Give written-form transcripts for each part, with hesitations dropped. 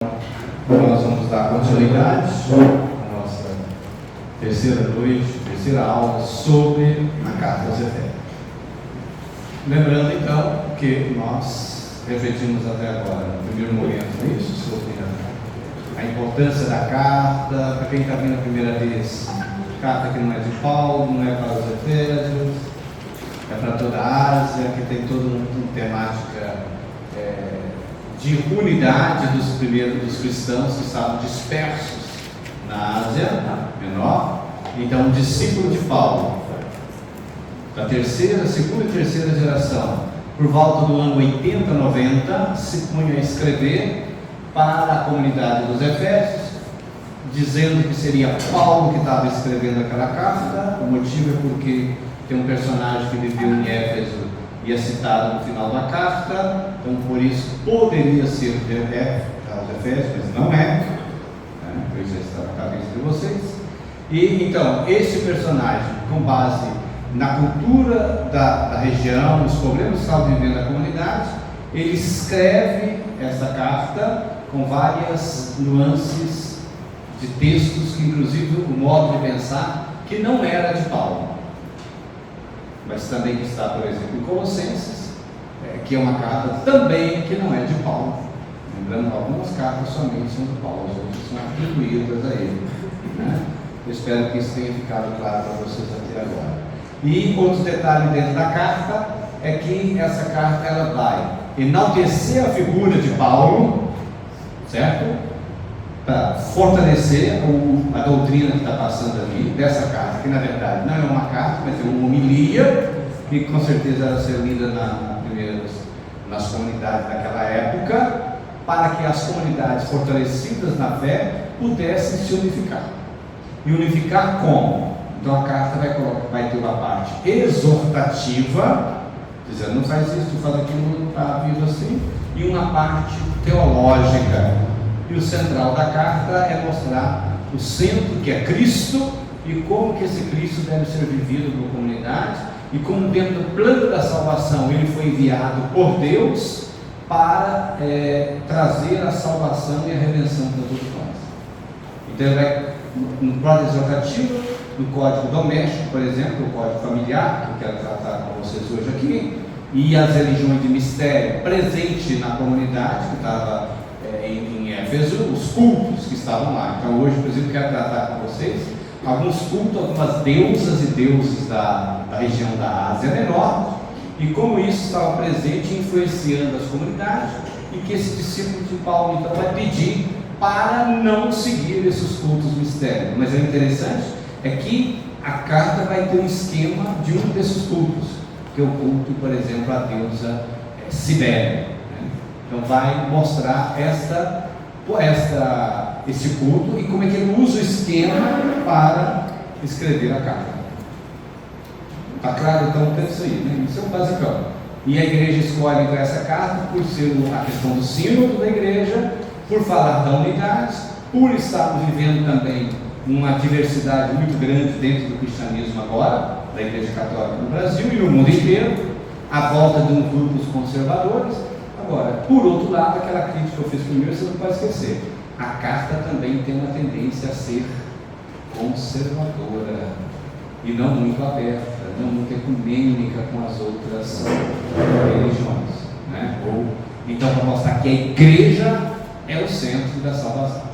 Nós vamos dar continuidade à nossa terceira noite, terceira aula sobre a Carta aos Efésios. Lembrando então que nós refletimos até agora, no primeiro momento, isso sobre a importância da carta. Para quem está vindo a primeira vez, carta que não é de Paulo, não é para os Efésios, é para toda a Ásia, que tem toda uma temática de unidade dos cristãos que estavam dispersos na Ásia Menor. Então, um discípulo de Paulo, da segunda e terceira geração, por volta do ano 80, 90, se punha a escrever para a comunidade dos Efésios, dizendo que seria Paulo que estava escrevendo aquela carta. O motivo é porque tem um personagem que viveu em Éfeso e é citado no final da carta, então por isso poderia ser aos Efésios, mas não é, por isso está na cabeça de vocês. E então, esse personagem, com base na cultura da região, os problemas que estavam vivendo na comunidade, ele escreve essa carta com várias nuances de textos, que inclusive o modo de pensar que não era de Paulo, mas também que está, por exemplo, em Colossenses, que é uma carta também que não é de Paulo. Lembrando, algumas cartas somente são de Paulo, as outras são atribuídas a ele, Eu espero que isso tenha ficado claro para vocês até agora. E outro detalhe dentro da carta é que essa carta ela vai enaltecer a figura de Paulo, certo? Para fortalecer a doutrina que está passando ali, dessa carta, que na verdade não é uma carta, mas é uma homilia, que com certeza era ser lida nas comunidades daquela época, para que as comunidades fortalecidas na fé pudessem se unificar. E unificar como? Então a carta vai ter uma parte exortativa, dizendo não faz isso, não faz aquilo, não está vindo assim, e uma parte teológica. E o central da carta é mostrar o centro, que é Cristo, e como que esse Cristo deve ser vivido na comunidade, e como dentro do plano da salvação ele foi enviado por Deus para trazer a salvação e a redenção para todos nós. Então ele vai no plano exortativo, no código doméstico, por exemplo, o código familiar, que eu quero tratar com vocês hoje aqui, e as religiões de mistério presente na comunidade que estava em Éfeso, os cultos que estavam lá. Então hoje, por exemplo, quero tratar com vocês alguns cultos, algumas deusas e deuses da região da Ásia Menor, e como isso estava presente influenciando as comunidades, e que esse discípulo de Paulo então vai pedir para não seguir esses cultos mistérios. Mas é interessante é que a carta vai ter um esquema de um desses cultos, que é o culto, por exemplo, a deusa Cibele. Então vai mostrar esse culto e como é que ele usa o esquema para escrever a carta. Está claro então que é isso aí, Isso é um basicão. E a igreja escolhe então essa carta por ser a questão do sínodo da igreja, por falar da unidade, por estarmos vivendo também uma diversidade muito grande dentro do cristianismo agora, da igreja católica no Brasil e no mundo inteiro, à volta de uns grupos conservadores. Agora, por outro lado, aquela crítica que eu fiz primeiro, você não pode esquecer, a carta também tem uma tendência a ser conservadora e não muito aberta, não muito ecumênica com as outras religiões, Então, para mostrar que a igreja é o centro da salvação.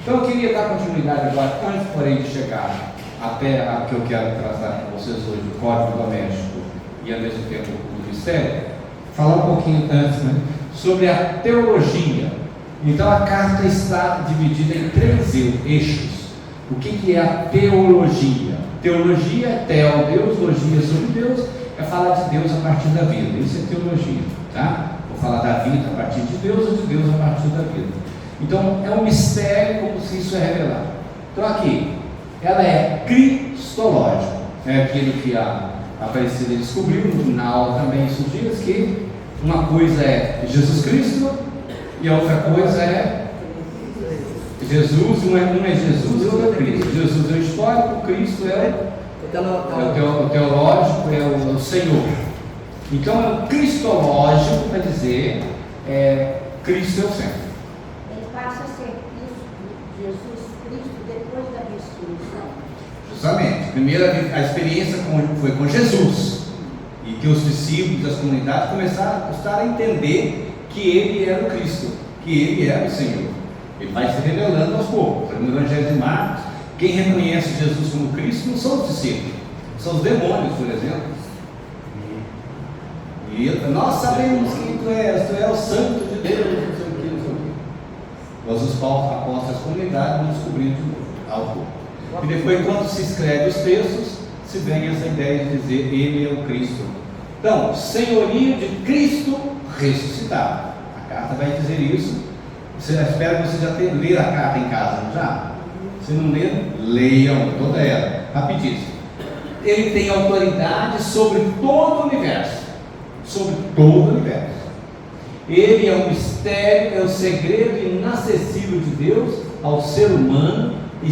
Então eu queria dar continuidade agora, antes porém de chegar até a que eu quero tratar com vocês hoje, o código doméstico e ao mesmo tempo o mistério, falar um pouquinho antes sobre a teologia. Então a carta está dividida em 3 eixos. O que é a teologia? Teologia é teo, Deus, logia sobre Deus, é falar de Deus a partir da vida. Isso é teologia, Vou falar da vida a partir de Deus ou de Deus a partir da vida. Então é um mistério como se isso é revelado. Então aqui, ela é cristológica. É aquilo que a Aparecida descobriu na aula também esses dias, que uma coisa é Jesus Cristo e a outra coisa é Jesus, um é Jesus e outro é Cristo. Jesus é o histórico, Cristo é o teológico, é o Senhor. Então, cristológico, para dizer, Cristo é o centro. Ele passa a serviço de Jesus Cristo depois da ressurreição. Justamente. Primeiro, a experiência foi com Jesus. E que os discípulos das comunidades começaram a entender que Ele era o Cristo, que Ele era o Senhor. Ele vai se revelando aos poucos. No Evangelho de Marcos, quem reconhece Jesus como Cristo não são os discípulos, são os demônios, por exemplo. E nós sabemos quem tu é o Santo de Deus, não sei o que, não sei o que. Mas os apóstolos das comunidades vão descobrindo de novo, algo. E depois, quando se escreve os textos, se vem essa ideia de dizer Ele é o Cristo. Então, senhorio de Cristo ressuscitado. A carta vai dizer isso. Espero que você já tenha lido a carta em casa, não já? Se não ler, leiam toda ela, rapidíssimo. Ele tem autoridade sobre todo o universo. Sobre todo o universo. Ele é o mistério, é o segredo inacessível de Deus ao ser humano e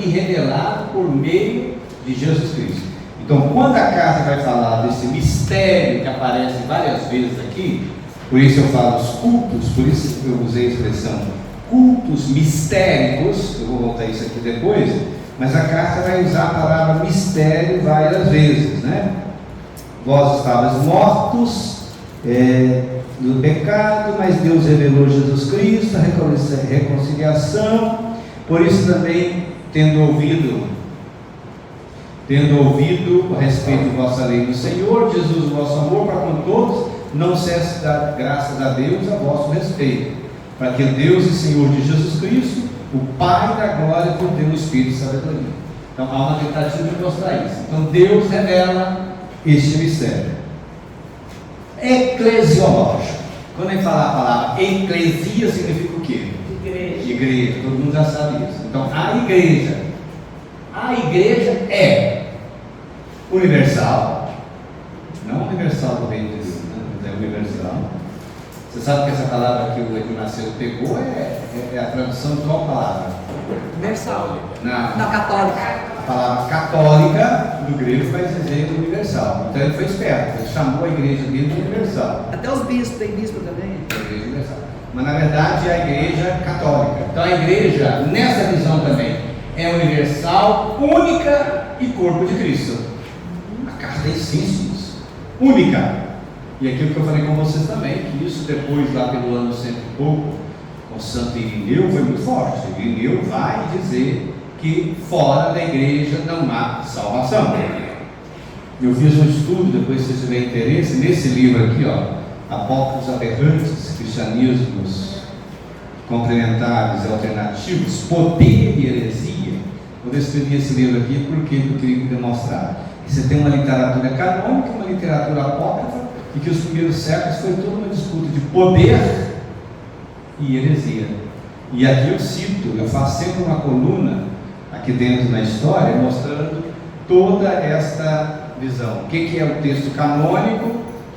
revelado por meio de Jesus Cristo. Então, quando a carta vai falar desse mistério que aparece várias vezes aqui, por isso eu falo os cultos, por isso eu usei a expressão cultos mistéricos, eu vou voltar a isso aqui depois, mas a carta vai usar a palavra mistério várias vezes, né? Vós estavas mortos no pecado, mas Deus revelou Jesus Cristo, a reconciliação. Por isso também, tendo ouvido a respeito de vossa lei do Senhor, Jesus, o vosso amor para com todos, não cesse de dar graças a Deus a vosso respeito, para que o Deus e Senhor de Jesus Cristo, o Pai da glória, por ter o Espírito de sabedoria. Então há uma tentativa de mostrar isso. Então Deus revela este mistério eclesiológico. Quando a gente fala a palavra eclesia, significa o quê? Igreja, todo mundo já sabe isso. Então a igreja é universal, não universal do reino de Deus, né? Mas é universal. Você sabe que essa palavra que o Edu Macedo pegou é a tradução de qual palavra? Universal. Não, Católica. a palavra católica do grego vai dizer universal. Então ele foi esperto, ele chamou a igreja dele de universal. Até os bispos, tem bispo também. A igreja universal. Mas na verdade é a igreja católica. Então a igreja, nessa visão também, é universal, única e corpo de Cristo. A carta é essências, única. E aquilo que eu falei com vocês também, que isso depois, lá pelo ano 100 e pouco, com Santo Irineu, foi muito forte. Irineu vai dizer que fora da igreja não há salvação. Eu fiz um estudo, depois se vocês tiverem interesse, nesse livro aqui, Apócrifos Aberrantes, Cristianismos Complementares e Alternativos, Poder e Heresia. Quando eu escrevi esse livro aqui, porque eu queria demonstrar que você tem uma literatura canônica, uma literatura apócrifa, e que os primeiros séculos foi toda uma disputa de poder e heresia. E aqui eu faço sempre uma coluna aqui dentro na história, mostrando toda esta visão. O que é o texto canônico,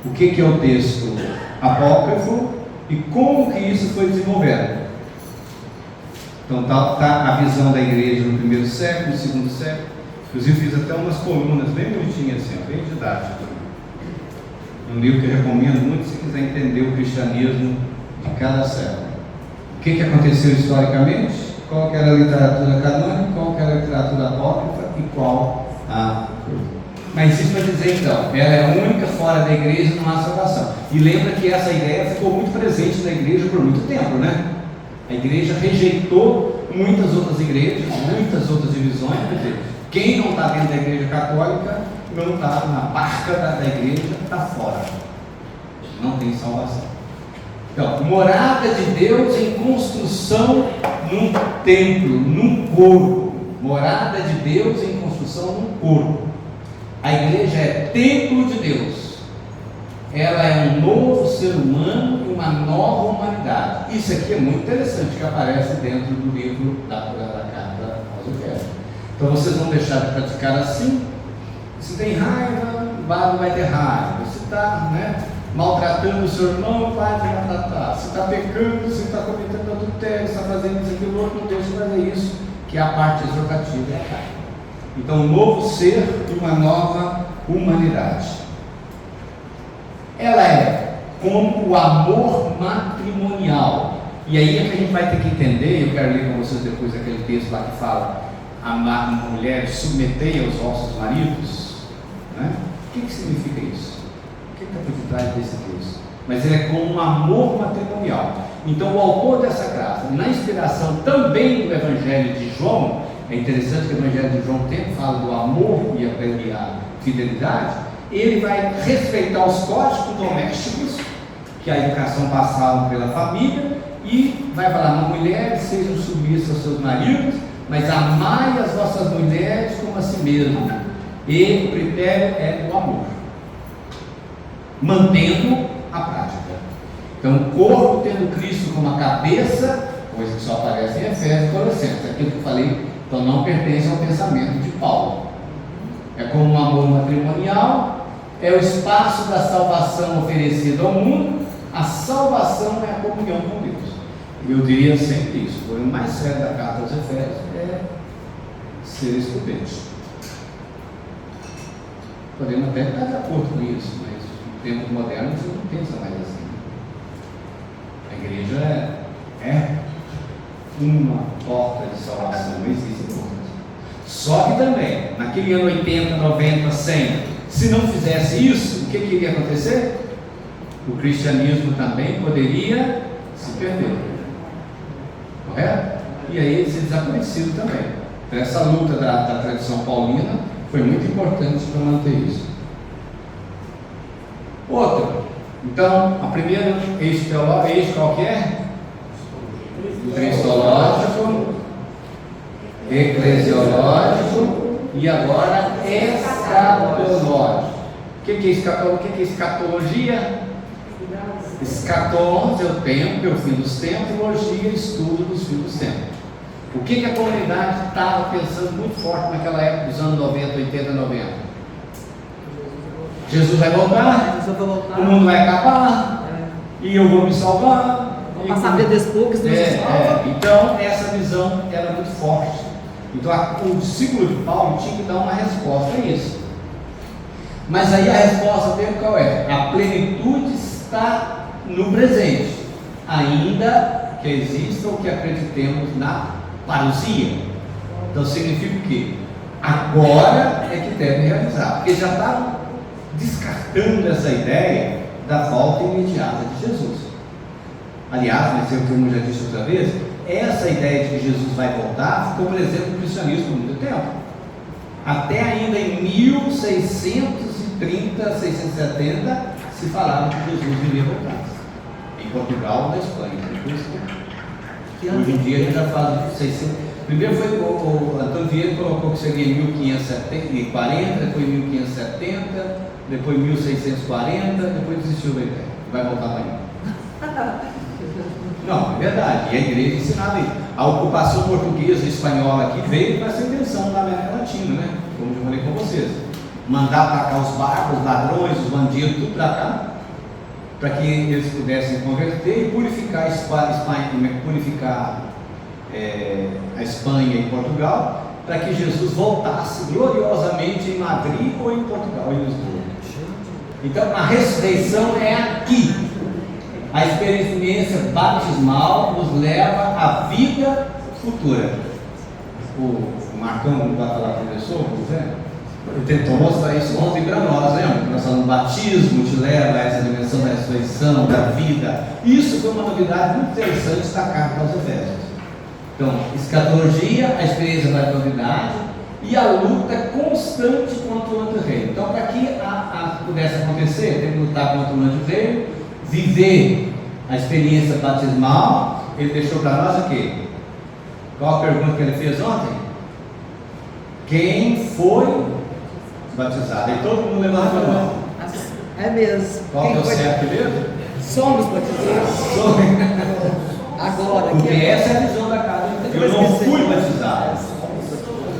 o que é o texto apócrifo e como que isso foi desenvolvendo. Então está a visão da igreja no primeiro século, no segundo século. Inclusive fiz até umas colunas bem bonitinhas assim, bem didáticas. Um livro que eu recomendo muito se quiser entender o cristianismo de cada século. O que aconteceu historicamente, qual que era a literatura canônica, qual que era a literatura apócrifa e qual a... Mas isso para dizer então, ela é a única, fora da igreja não há salvação. E lembra que essa ideia ficou muito presente na igreja por muito tempo, né? A igreja rejeitou muitas outras igrejas, muitas outras divisões, quer dizer, quem não está dentro da igreja católica não está na barca da igreja, está fora, não tem salvação. Então, morada de Deus em construção num templo, num corpo. Morada de Deus em construção num corpo. A igreja é templo de Deus. Ela é um novo ser humano e uma nova humanidade. Isso aqui é muito interessante, que aparece dentro do livro da carta aos Efésios. Então vocês vão deixar de praticar assim. Se tem raiva, não vai ter raiva. Se está maltratando o seu irmão, vai te maltratar. Se está pecando, se está cometendo adultério, se está fazendo isso, aquilo, outro, não deixa de fazer isso, que é a parte exortativa da carta. Então, um novo ser e uma nova humanidade. Ela é como o amor matrimonial. E aí é que a gente vai ter que entender, eu quero ler com vocês depois aquele texto lá que fala: mulheres, submetei aos vossos maridos, né? O que significa isso? O que está por detrás desse texto? Mas ele é como um amor matrimonial. Então o autor dessa carta, na inspiração também do Evangelho de João, é interessante que o Evangelho de João sempre fala do amor e a fidelidade. Ele vai respeitar os códigos domésticos, que é a educação passava pela família, e vai falar: mulheres, sejam submissas aos seus maridos, mas amai as vossas mulheres como a si mesmo. E o critério é o amor, mantendo a prática. Então, o corpo tendo Cristo como a cabeça, coisa que só aparece em Efésios e Colossenses, aquilo que eu falei, então não pertence ao pensamento de Paulo. É como um amor matrimonial, é o espaço da salvação oferecido ao mundo. A salvação é a comunhão com Deus. Eu diria sempre isso: o problema mais sério da carta aos Efésios é ser estudante. Podemos até estar de acordo com isso, mas no tempo moderno você não pensa mais assim. A igreja é uma porta de salvação, não existe outra. Só que também, naquele ano 80, 90, 100, se não fizesse isso, o que iria acontecer? O cristianismo também poderia se perder, correto? E aí ele ser desaparecido também. Então essa luta da tradição paulina foi muito importante para manter isso. Outro, então, a primeira eixo teológico, eixo qual que é? Cristológico, eclesiológico e agora escatológico. O que é escatologia? O que é escatologia? Escatons é o tempo, é o fim dos tempos, e logia, estudo dos fins dos tempos. O que a comunidade estava pensando muito forte naquela época dos anos 90, 80, 90? Jesus vai voltar, o mundo vai acabar, e eu vou me salvar. Vou passar a vida dos poucos, Deus me salva. Então essa visão era muito forte. Então o discípulo de Paulo tinha que dar uma resposta a isso. Mas aí a resposta dele qual é? A plenitude está no presente, ainda que exista ou que acreditemos na parousia. Então significa o quê? Agora é que deve realizar, porque já está descartando essa ideia da volta imediata de Jesus. Aliás, mas eu, como já disse outra vez, essa ideia de que Jesus vai voltar ficou presente no cristianismo por muito tempo. Até ainda em 1630, 670, se falava que Jesus iria voltar. Em Portugal, na Espanha. Hoje em dia a gente já fala de 600. Primeiro foi o Antônio Vieira colocou que seria em 1540, depois 1570, depois 1640, depois desistiu da ideia. Vai voltar amanhã. Não, é verdade. E a igreja ensinava isso. A ocupação portuguesa e espanhola aqui veio para essa intenção da América Latina, né? Como eu falei com vocês. Mandar para cá os bárbaros, os ladrões, os bandidos, tudo para cá, para que eles pudessem converter e purificar a Espanha e Portugal, para que Jesus voltasse gloriosamente em Madrid ou em Portugal, em Lisboa. Então a ressurreição é aqui. A experiência batismal nos leva à vida futura. O Marcão, não vai falar professor, por exemplo, ele tentou mostrar isso ontem para nós, lembra? Nós falamos, o batismo te leva a essa dimensão da ressurreição, da vida. Isso foi uma novidade muito interessante da carta aos Efésios. Então, escatologia, a experiência da atualidade e a luta constante contra o antirreino. Então, para que pudesse acontecer, tem que lutar contra o antirreino, viver a experiência batismal. Ele deixou para nós o quê? Qual a pergunta que ele fez ontem? Quem foi batizado? E todo mundo levantou a mão. É mesmo. Qual que é o certo mesmo? Somos batizados. Agora. Porque essa é a visão da casa. Eu não fui batizado.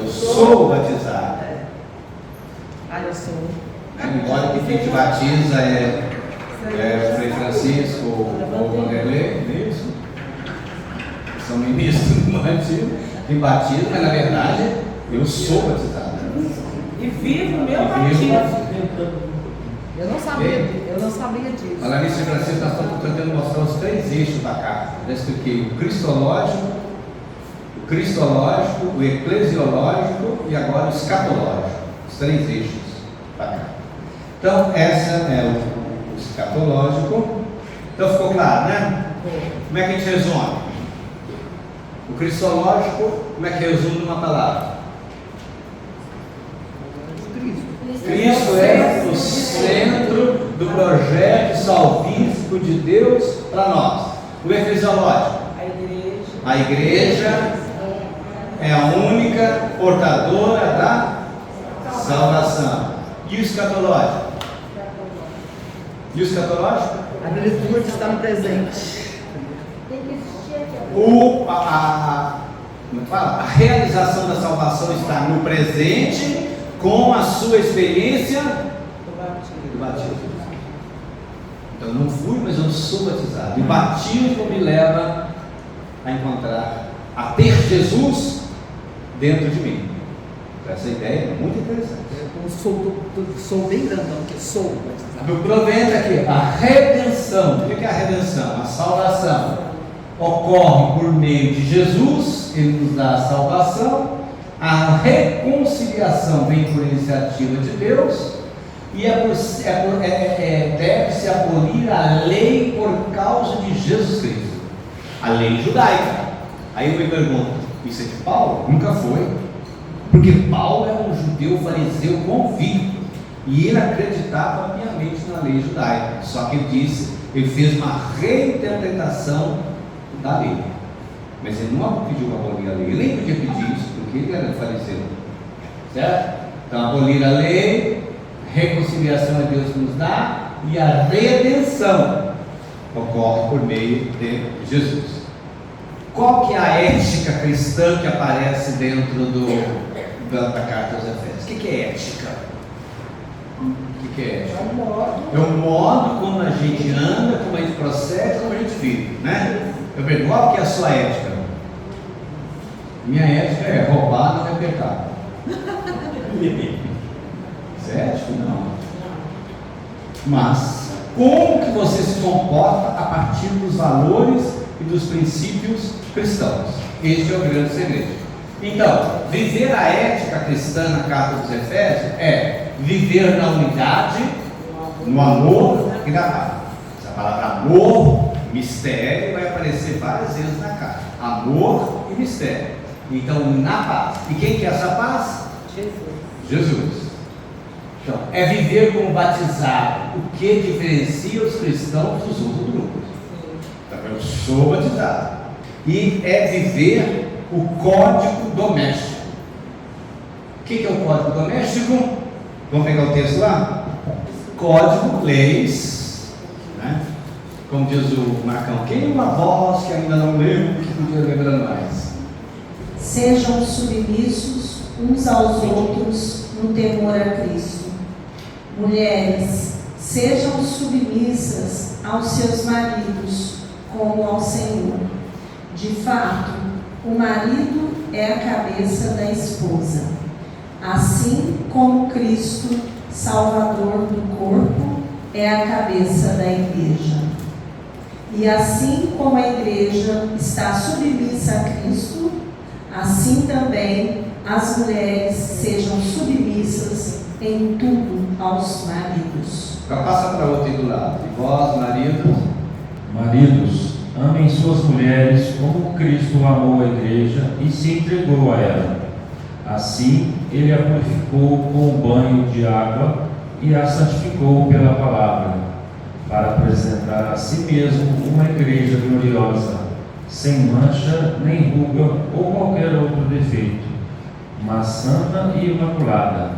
Eu sou batizado. Eu sou. Embora que quem te batiza é o Frei Francisco ou o Vanderlei, não é isso? São ministros do batismo. Quem batiza, mas na verdade eu sou batizado. E vivo o meu batismo. Eu não sabia disso. A Larissa Francisco, nós estamos tentando mostrar os 3 eixos da carta. Já expliquei: o cristológico, o eclesiológico e agora o escatológico. Os 3 eixos da carta. Então, essa é o escatológico. Então, ficou claro, né? Como é que a gente resume? O cristológico, como é que resume numa palavra? Cristo é o centro do projeto salvífico de Deus para nós. O eclesiológico, a igreja é a única portadora da salvação. E o escatológico? A virtude está no presente. Tem que existir aqui. Como fala? A realização da salvação está no presente, com a sua experiência do batismo. Então, eu não fui, mas eu sou batizado. E o batismo me leva a encontrar, a ter Jesus dentro de mim. Essa ideia é muito interessante. Eu sou bem grandão, que sou batizado. Do provento aqui, a redenção. O que é a redenção? A salvação ocorre por meio de Jesus, ele nos dá a salvação. A reconciliação vem por iniciativa de Deus e deve-se abolir a lei por causa de Jesus Cristo, a lei judaica. Aí eu me pergunto, isso é de Paulo? Nunca foi, porque Paulo é um judeu fariseu convicto e ele acreditava piamente na lei judaica, só que ele fez uma reinterpretação da lei, mas ele não pediu para abolir a lei, ele nem podia pedir isso, porque ele era fariseu, certo? Então, abolir a lei, reconciliação a Deus que nos dá, e a redenção ocorre por meio de Jesus. Qual que é a ética cristã que aparece dentro da carta aos Efésios? O que é ética? O que é ética? É o modo como a gente anda, como a gente procede, como a gente vive, né? Eu pergunto, qual que é a sua ética? Minha ética é roubar não é pecado. Isso é ético? Não. Mas como que você se comporta a partir dos valores e dos princípios cristãos? Este é o grande segredo. Então, viver a ética cristã na carta dos Efésios é viver na unidade, no amor e na paz. Essa palavra amor, mistério, vai aparecer várias vezes na carta. Amor e mistério. Então, na paz. E quem que é essa paz? Jesus. Então, é viver como batizado, o que diferencia os cristãos dos outros grupos. Então, eu sou batizado. E é viver o código doméstico. O que é o código doméstico? Vamos pegar o texto lá? Código, leis, né? Como diz o Marcão, quem é uma voz que ainda não leu, que podia lembrar mais? Sejam submissos uns aos outros no temor a Cristo. Mulheres, sejam submissas aos seus maridos, como ao Senhor. De fato, o marido é a cabeça da esposa, assim como Cristo, Salvador do corpo, é a cabeça da igreja. E assim como a igreja está submissa a Cristo, assim também as mulheres sejam submissas em tudo aos maridos. Passa para outro do lado. E vós, Maridos, amem suas mulheres como Cristo amou a igreja e se entregou a ela. Assim, ele a purificou com o banho de água e a santificou pela palavra, para apresentar a si mesmo uma igreja gloriosa, sem mancha, nem ruga ou qualquer outro defeito, mas santa e imaculada.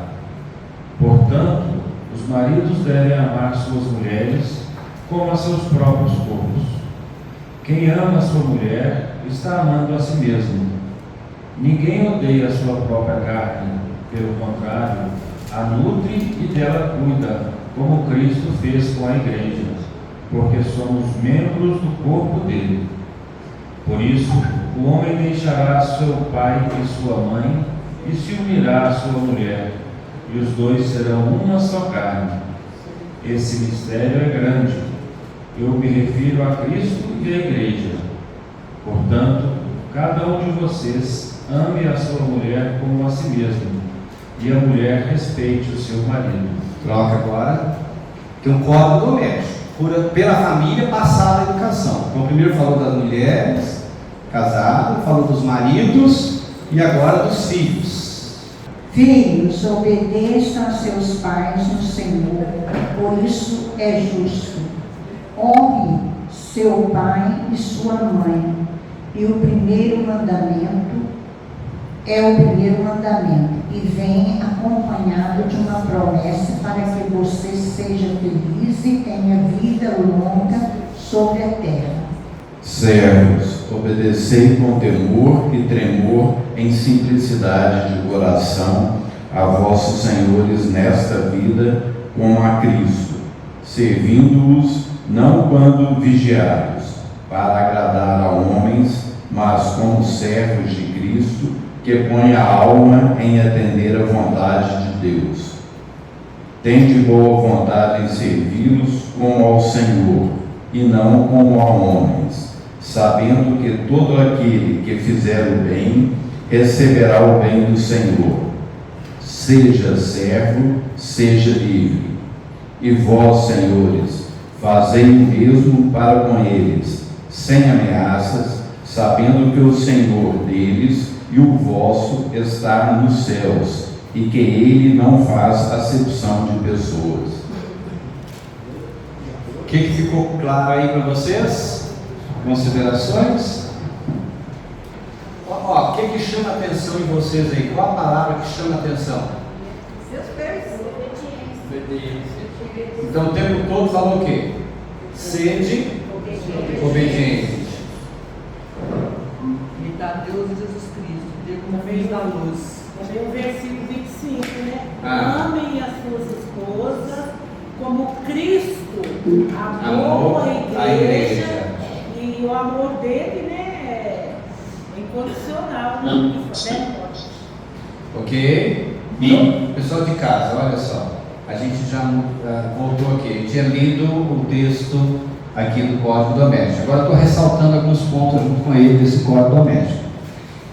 Portanto, os maridos devem amar suas mulheres como a seus próprios corpos. Quem ama a sua mulher está amando a si mesmo. Ninguém odeia a sua própria carne, pelo contrário, a nutre e dela cuida, como Cristo fez com a igreja, porque somos membros do corpo dele. Por isso, o homem deixará seu pai e sua mãe e se unirá à sua mulher, e os dois serão uma só carne. Esse mistério é grande. Eu me refiro a Cristo e à Igreja. Portanto, cada um de vocês ame a sua mulher como a si mesmo, e a mulher respeite o seu marido. Troca agora. Tem um código doméstico. Pela família passar a educação. Então, primeiro falou das mulheres casadas, falou dos maridos e agora dos filhos. Filhos, obedeçam a seus pais no Senhor, por isso é justo. Honre seu pai e sua mãe. E o primeiro mandamento é o primeiro mandamento e vem acompanhado de uma promessa para que você seja feliz e tenha vida longa sobre a terra. Servos, obedecei com temor e tremor em simplicidade de coração a vossos senhores nesta vida como a Cristo, servindo-os não quando vigiados, para agradar a homens, mas como servos de Cristo, que põe a alma em atender a vontade de Deus. Tende boa vontade em servi-los como ao Senhor, e não como a homens, sabendo que todo aquele que fizer o bem, receberá o bem do Senhor. Seja servo, seja livre. E vós, senhores, fazei o mesmo para com eles, sem ameaças, sabendo que o Senhor deles e o vosso está nos céus, e que Ele não faz acepção de pessoas. O que ficou claro aí para vocês? Considerações? O que chama a atenção em vocês aí? Qual a palavra que chama a atenção? Seus pés. Então o tempo todo falou o quê? Sede obediente. Imitar Deus e Jesus Cristo, ter como fez da luz. Também o versículo 25, né? Ah. Amem as suas esposas como Cristo amou a igreja. E o amor dele, né, é incondicional. Né? Ok? E pessoal de casa, olha só. A gente já voltou aqui. A gente tinha lido o texto aqui do Código Doméstico. Agora estou ressaltando alguns pontos junto com ele desse Código Doméstico.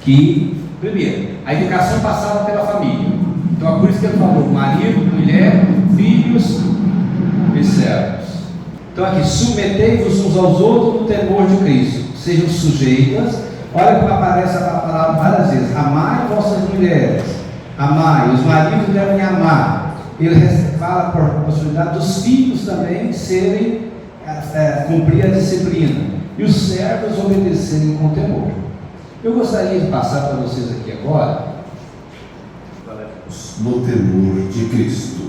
Que, primeiro, a educação passava pela família. Então é por isso que ele falou: marido, mulher, filhos e servos. Então aqui, submetei-vos uns aos outros no temor de Cristo. Sejam sujeitas. Olha como aparece a palavra várias vezes: amai vossas mulheres, amai, os maridos devem amar. Ele fala por possibilidade dos filhos também serem, cumprir a disciplina, e os servos obedecerem com temor. Eu gostaria de passar para vocês aqui agora no temor de Cristo.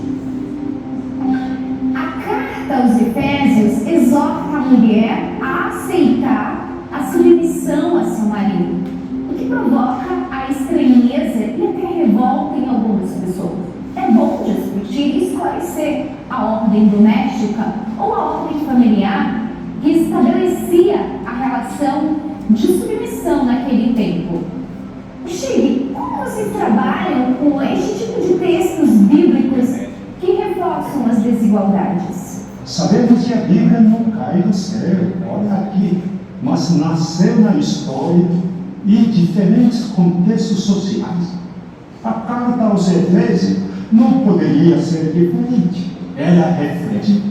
A carta aos Efésios exorta a mulher a aceitar a submissão a seu marido, o que provoca a estranheza e até revolta em algumas pessoas. É bom discutir e esclarecer a ordem doméstica ou a ordem familiar que estabelecia a relação de submissão naquele tempo. Chile, como vocês trabalham com este tipo de textos bíblicos que reforçam as desigualdades? Sabemos que a Bíblia não cai do céu, olha aqui, mas nasceu na história e diferentes contextos sociais. A carta aos Efésios não poderia ser diferente. Ela reflete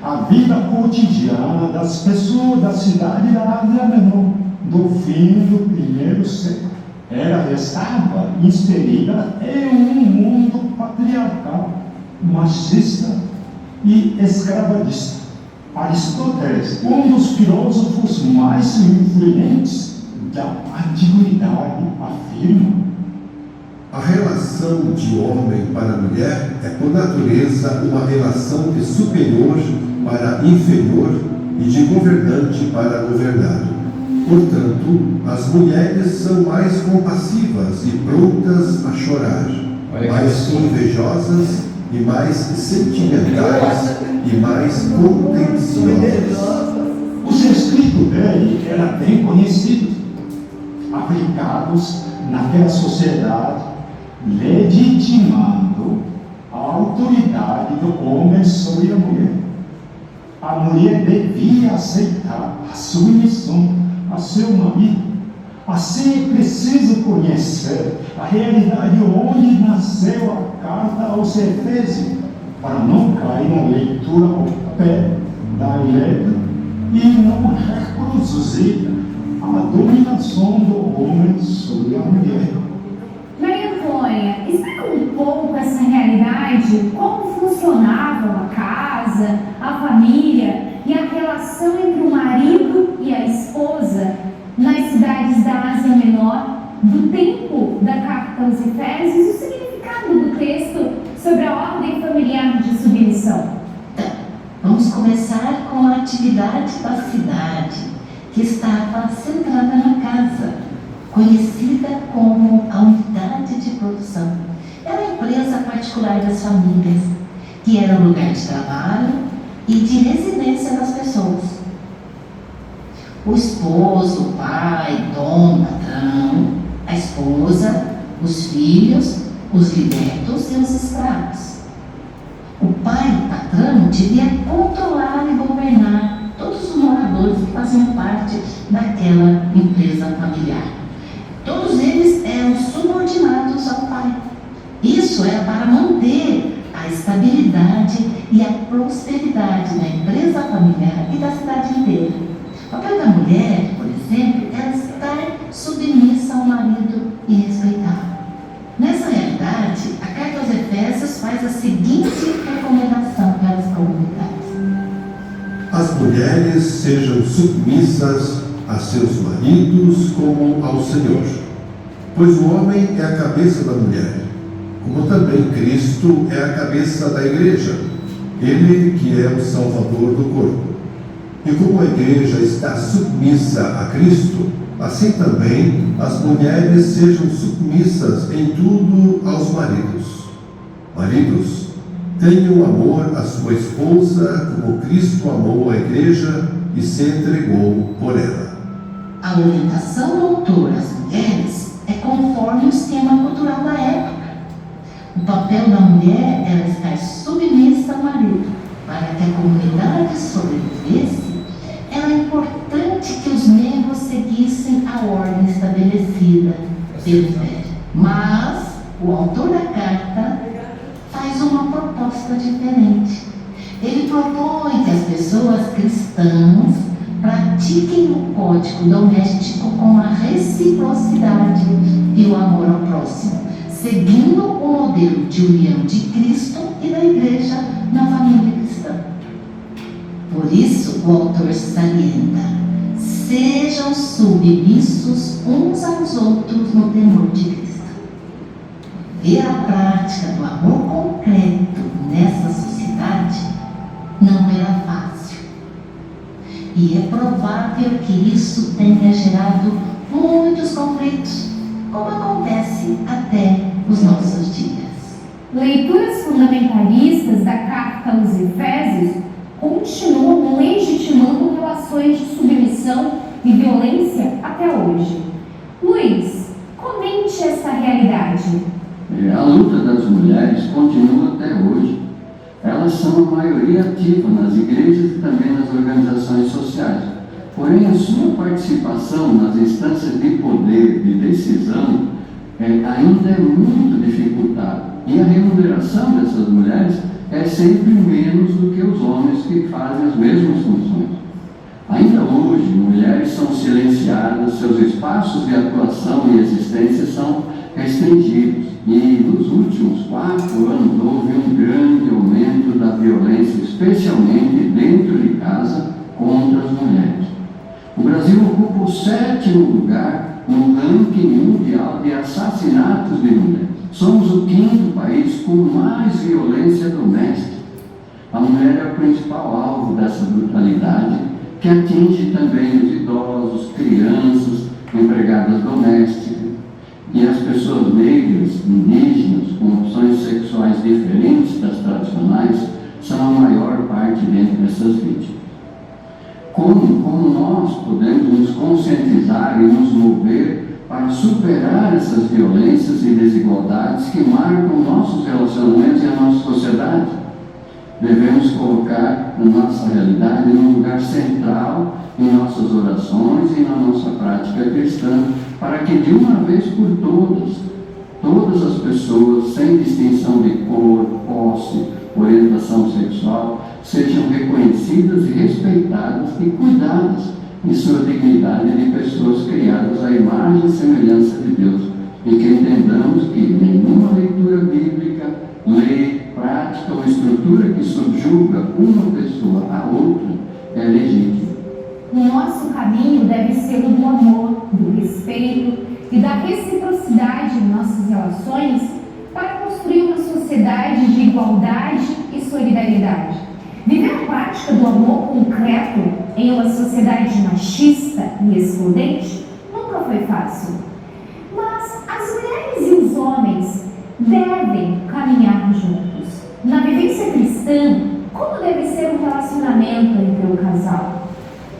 a vida cotidiana das pessoas da cidade da Ásia Menor, do fim do primeiro século. Ela estava inserida em um mundo patriarcal, machista e escravagista. Aristóteles, um dos filósofos mais influentes da antiguidade, afirma: a relação de homem para mulher é, por natureza, uma relação de superior para inferior e de governante para governado. Portanto, as mulheres são mais compassivas e prontas a chorar, mais invejosas e mais sentimentais e mais contenciosas. Os escritos dele eram bem conhecidos, aplicados naquela sociedade, legitimando a autoridade do homem sobre a mulher. a mulher devia aceitar a submissão a seu marido. Assim é preciso conhecer a realidade onde nasceu a carta aos Efésios, para não cair na leitura ao pé da letra e não reproduzir a dominação do homem sobre a mulher. Maria Antônia, explica um pouco essa realidade, como funcionava a casa, a família e a relação entre o marido e a esposa nas cidades da Ásia Menor, do tempo da carta aos Efésios, e o significado do texto sobre a ordem familiar de submissão. Vamos começar com a atividade da cidade, que estava centrada na casa, conhecida como a unidade de produção. Era a empresa particular das famílias, que era o lugar de trabalho e de residência das pessoas. O esposo, o pai, dono, patrão, a esposa, os filhos, os libertos e os escravos. O pai, patrão, devia controlar e governar todos os moradores que faziam parte daquela empresa familiar. Todos eles eram subordinados ao pai. Isso era para manter a estabilidade e a prosperidade da empresa familiar e da cidade inteira. O papel da mulher, por exemplo, era estar submissa ao marido e respeitá-lo. Nessa realidade, a carta aos Efésios faz a seguinte recomendação para as comunidades: as mulheres sejam submissas a seus maridos como ao Senhor, pois o homem é a cabeça da mulher, como também Cristo é a cabeça da igreja, ele que é o Salvador do corpo. E como a igreja está submissa a Cristo, assim também as mulheres sejam submissas em tudo aos maridos. Maridos, tenham amor à sua esposa como Cristo amou a igreja e se entregou por ela. A orientação do autor às mulheres é conforme o esquema cultural da época. O papel da mulher era estar submissa ao marido. Para que a comunidade sobrevivesse, era importante que os membros seguissem a ordem estabelecida pelo velho. Mas o autor da carta faz uma proposta diferente. Ele propõe que as pessoas cristãs pratiquem o código doméstico com a reciprocidade e o amor ao próximo, seguindo o modelo de união de Cristo e da igreja na família cristã. Por isso, o autor salienta: sejam submissos uns aos outros no temor de Cristo. Ver a prática do amor concreto nessa sociedade não era fácil. E é provável que isso tenha gerado muitos conflitos, como acontece até os nossos dias. Leituras fundamentalistas da carta aos Efésios continuam legitimando relações de submissão e violência até hoje. Luiz, comente essa realidade. A luta das mulheres continua até hoje. Elas são a maioria ativa nas igrejas e também nas organizações sociais. Porém, a sua participação nas instâncias de poder, de decisão, ainda é muito dificultada. E a remuneração dessas mulheres é sempre menos do que os homens que fazem as mesmas funções. Ainda hoje, mulheres são silenciadas, seus espaços de atuação e existência são restringidos. E nos últimos 4 anos houve um grande aumento da violência, especialmente dentro de casa, contra as mulheres. O Brasil ocupa o 7º lugar no ranking mundial de assassinatos de mulheres. Somos o 5º país com mais violência doméstica. A mulher é o principal alvo dessa brutalidade, que atinge também os idosos, crianças, empregadas domésticas e as pessoas negras, indígenas, com opções sexuais diferentes das tradicionais, são a maior parte dentro dessas vítimas. Como nós podemos nos conscientizar e nos mover para superar essas violências e desigualdades que marcam nossos relacionamentos e a nossa sociedade? devemos colocar na nossa realidade num lugar central em nossas orações e na nossa prática cristã, para que de uma vez por todas as pessoas, sem distinção de cor, posse, orientação sexual, sejam reconhecidas e respeitadas e cuidadas em sua dignidade de pessoas criadas à imagem e semelhança de Deus, e que entendamos que nenhuma leitura bíblica, lei, prática ou estrutura que subjuga uma pessoa a outra é legítima. O nosso caminho deve ser o do amor, do respeito e da reciprocidade em nossas relações para construir uma sociedade de igualdade e solidariedade. Viver a prática do amor concreto em uma sociedade machista e excludente nunca foi fácil. Mas as mulheres e os homens devem caminhar juntos. Na vivência cristã, como deve ser o relacionamento entre o casal?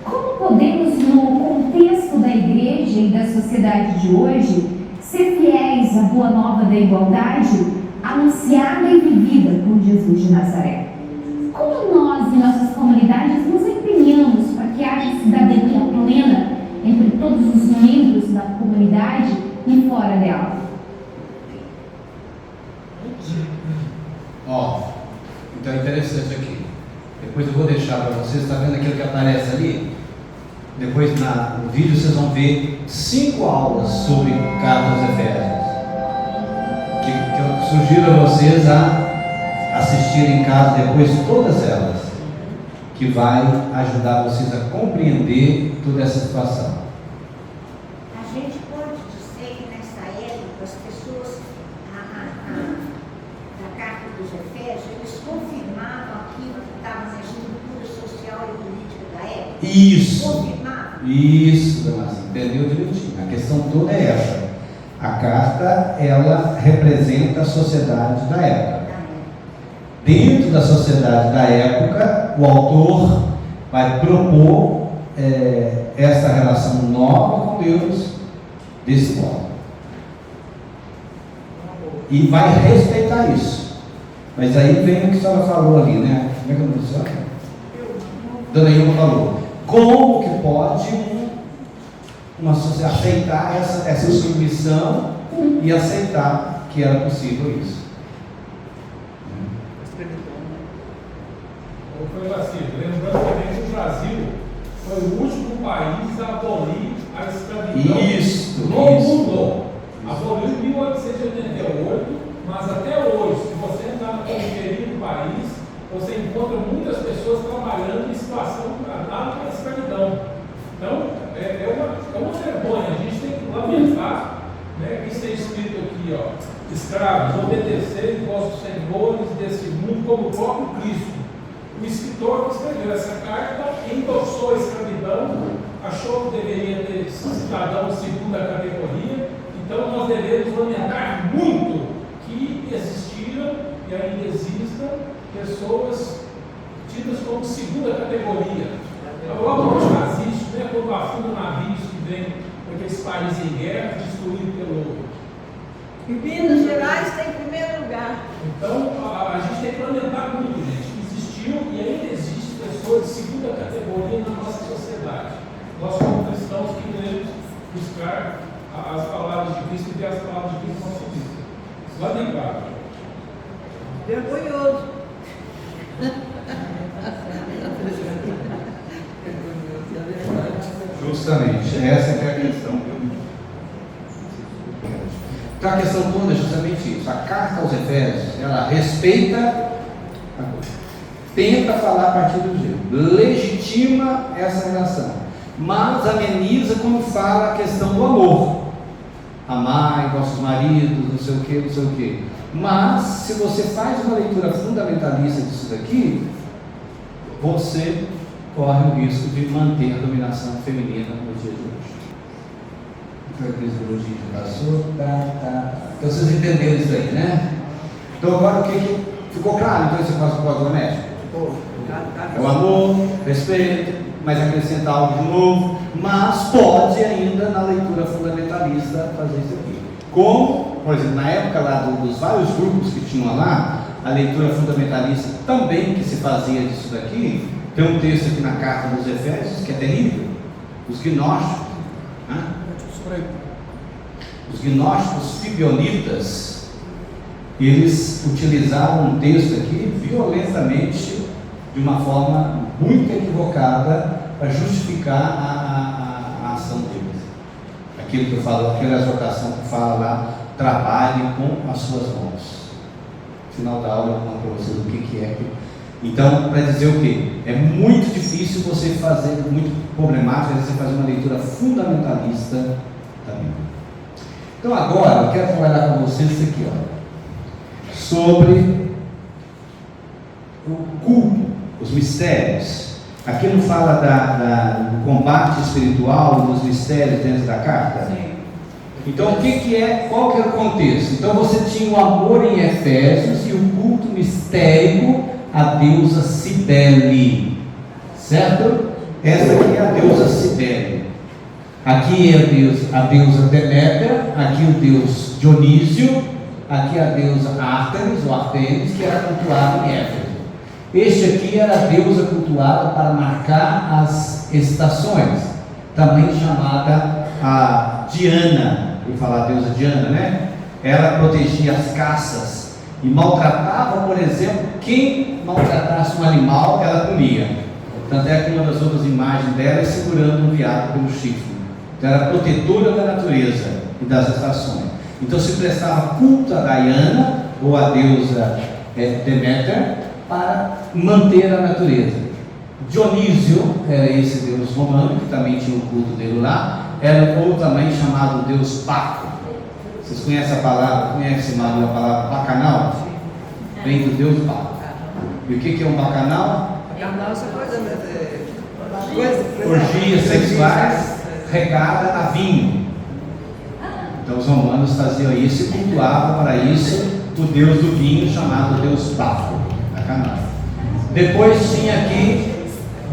Como podemos, no contexto da igreja e da sociedade de hoje, ser fiéis à boa nova da igualdade anunciada e vivida por Jesus de Nazaré? Como nós e nossas comunidades nos empenhamos para que haja cidadania plena entre todos os membros da comunidade e fora dela? Então é interessante aqui. Depois eu vou deixar para vocês, está vendo aquilo que aparece ali? Depois no vídeo vocês vão ver 5 aulas sobre Carta aos Efésios, que eu sugiro a vocês a assistirem em casa depois todas elas, que vai ajudar vocês a compreender toda essa situação. A gente pode dizer que nessa época as pessoas da Carta dos Efésios, eles confirmavam aquilo que estava na estrutura social e política da época? Isso! Confirmavam? Isso, Damasceno, entendeu direitinho. A questão toda é essa. A carta, ela representa a sociedade da época. Dentro da sociedade da época, o autor vai propor essa relação nova com Deus desse modo. E vai respeitar isso. Mas aí vem o que a senhora falou ali, né? Como é que eu não sei? Dona Ilma falou. Como que pode uma sociedade aceitar essa submissão e aceitar que era possível isso? Foi assim, lembrando também que o Brasil foi o último país a abolir a escravidão no mundo. Aboliu em 1888, mas até hoje, se você entrar na periferia do país, você encontra muitas pessoas trabalhando em situação análoga à escravidão. Então, é uma vergonha. A gente tem que lamentar, né, que isso é escrito aqui, ó, escravos, obedecer vossos senhores desse mundo como o próprio Cristo. O escritor que escreveu essa carta endossou a escravidão, achou que deveria ter cidadão de segunda categoria. Então, nós devemos lamentar muito que existiram e ainda existam pessoas tidas como segunda categoria. A Europa hoje faz isso, né? Quando afunda navios que vêm daqueles países em guerra, destruídos pelo. E Minas Gerais está em primeiro lugar. Então, a gente tem que lamentar muito, gente, que existiu e ainda existe pessoas de segunda categoria na nossa sociedade. Nós, como cristãos, que devemos buscar as palavras de Cristo e ver as palavras de Cristo na nossa vida. Lamentável. Vergonhoso. Justamente, essa que é a questão. Então a questão toda é justamente isso. A carta aos Efésios, ela respeita, tenta falar a partir do jeito, legitima essa relação, mas ameniza quando fala a questão do amor. Amai vossos maridos, não sei o que, não sei o que. Mas, se você faz uma leitura fundamentalista disso daqui, você corre o risco de manter a dominação feminina no dia de hoje. Então, a cristologia já passou, Então, vocês entenderam isso aí, né? Então, agora o que ficou claro? Então, esse passo doméstico? É o amor, respeito, mas acrescenta algo de novo, mas pode ainda, na leitura fundamentalista, fazer isso aqui. Como, por exemplo, na época lá dos vários grupos que tinham lá, a leitura fundamentalista também que se fazia disso daqui, tem um texto aqui na carta dos Efésios que é terrível. Os gnósticos, né? Os gnósticos fibionitas, eles utilizaram um texto aqui violentamente, de uma forma muito equivocada, para justificar a ação deles. Aquilo que eu falo, aquela exortação que fala lá, trabalhe com as suas mãos. No final da aula eu conto para vocês o que é. Então, para dizer o quê? É muito difícil você fazer, muito problemático você fazer uma leitura fundamentalista da Bíblia. Então agora eu quero trabalhar com vocês isso aqui, ó, sobre o culto, os mistérios. Aqui não fala do combate espiritual, dos mistérios dentro da carta? Sim. Então o que é, qual que é o contexto? Então você tinha o amor em Efésios e o culto mistérico à deusa Cibele, certo? Essa aqui é a deusa Cibele. Aqui é a deusa Deméter, aqui o deus Dionísio, aqui a deusa Ártemis, ou Artemis, que era cultuada em Éfeso. Este aqui era a deusa cultuada para marcar as estações, também chamada a Diana, vou falar a deusa Diana, né? Ela protegia as caças e maltratava, por exemplo, quem maltratasse um animal, ela comia. Tanto é que uma das outras imagens dela é segurando um veado pelo chifre. Então era protetora da natureza e das estações. Então se prestava culto a Diana, ou a deusa Deméter, para manter a natureza. Dionísio era esse deus romano, que também tinha o culto dele lá, era ou também chamado deus Baco. Vocês conhecem a palavra, conhecem a palavra bacanal? Vem do deus Baco. E o que é um bacanal? Bacanal é essa coisa, orgias sexuais regada a vinho. Então os romanos faziam isso e cultuavam para isso o deus do vinho, chamado deus Baco, bacanal. Depois tinha aqui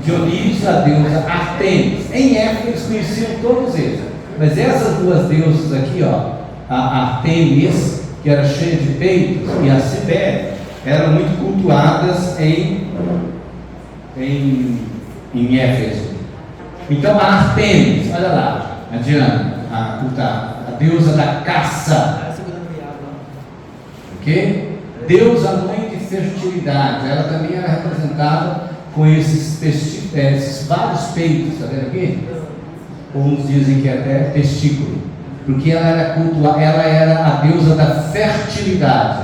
Dionísio, a deusa Artemis. Em Éfeso eles conheciam todos eles, mas essas duas deusas aqui, ó, a Artemis, que era cheia de peitos, e a Cibele, eram muito cultuadas em Éfeso. Então a Artemis, olha lá, a Diana, a deusa da caça, ok? Deusa mãe de fertilidade, ela também era representada com esses vários peitos, está vendo aqui? Uns dizem que é até testículo, porque ela era a deusa da fertilidade,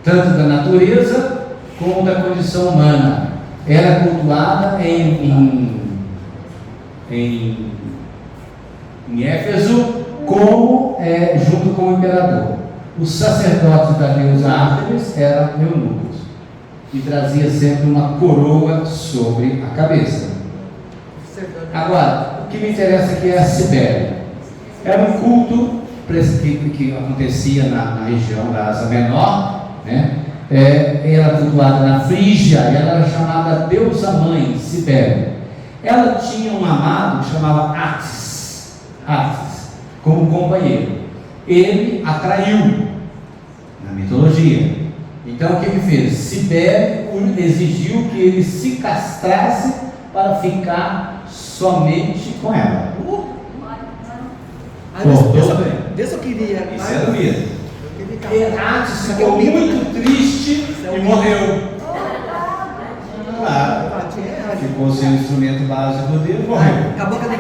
tanto da natureza como da condição humana. Era cultuada em Éfeso como junto com o imperador. Os sacerdotes da deusa Ártemis eram eunucos e trazia sempre uma coroa sobre a cabeça. Agora, o que me interessa aqui é a Cibele. Era um culto que acontecia na região da Ásia Menor, né? Era cultuada na Frígia, e ela era chamada deusa mãe, Cibele. Ela tinha um amado que chamava Atis, como companheiro. Ele atraiu na mitologia. Então o que ele fez? Cibele exigiu que ele se castrasse para ficar somente com ela. Desse eu queria. Isso era mesmo. Atis ficou muito triste e morreu. Claro, ficou sem o instrumento básico dele, morreu.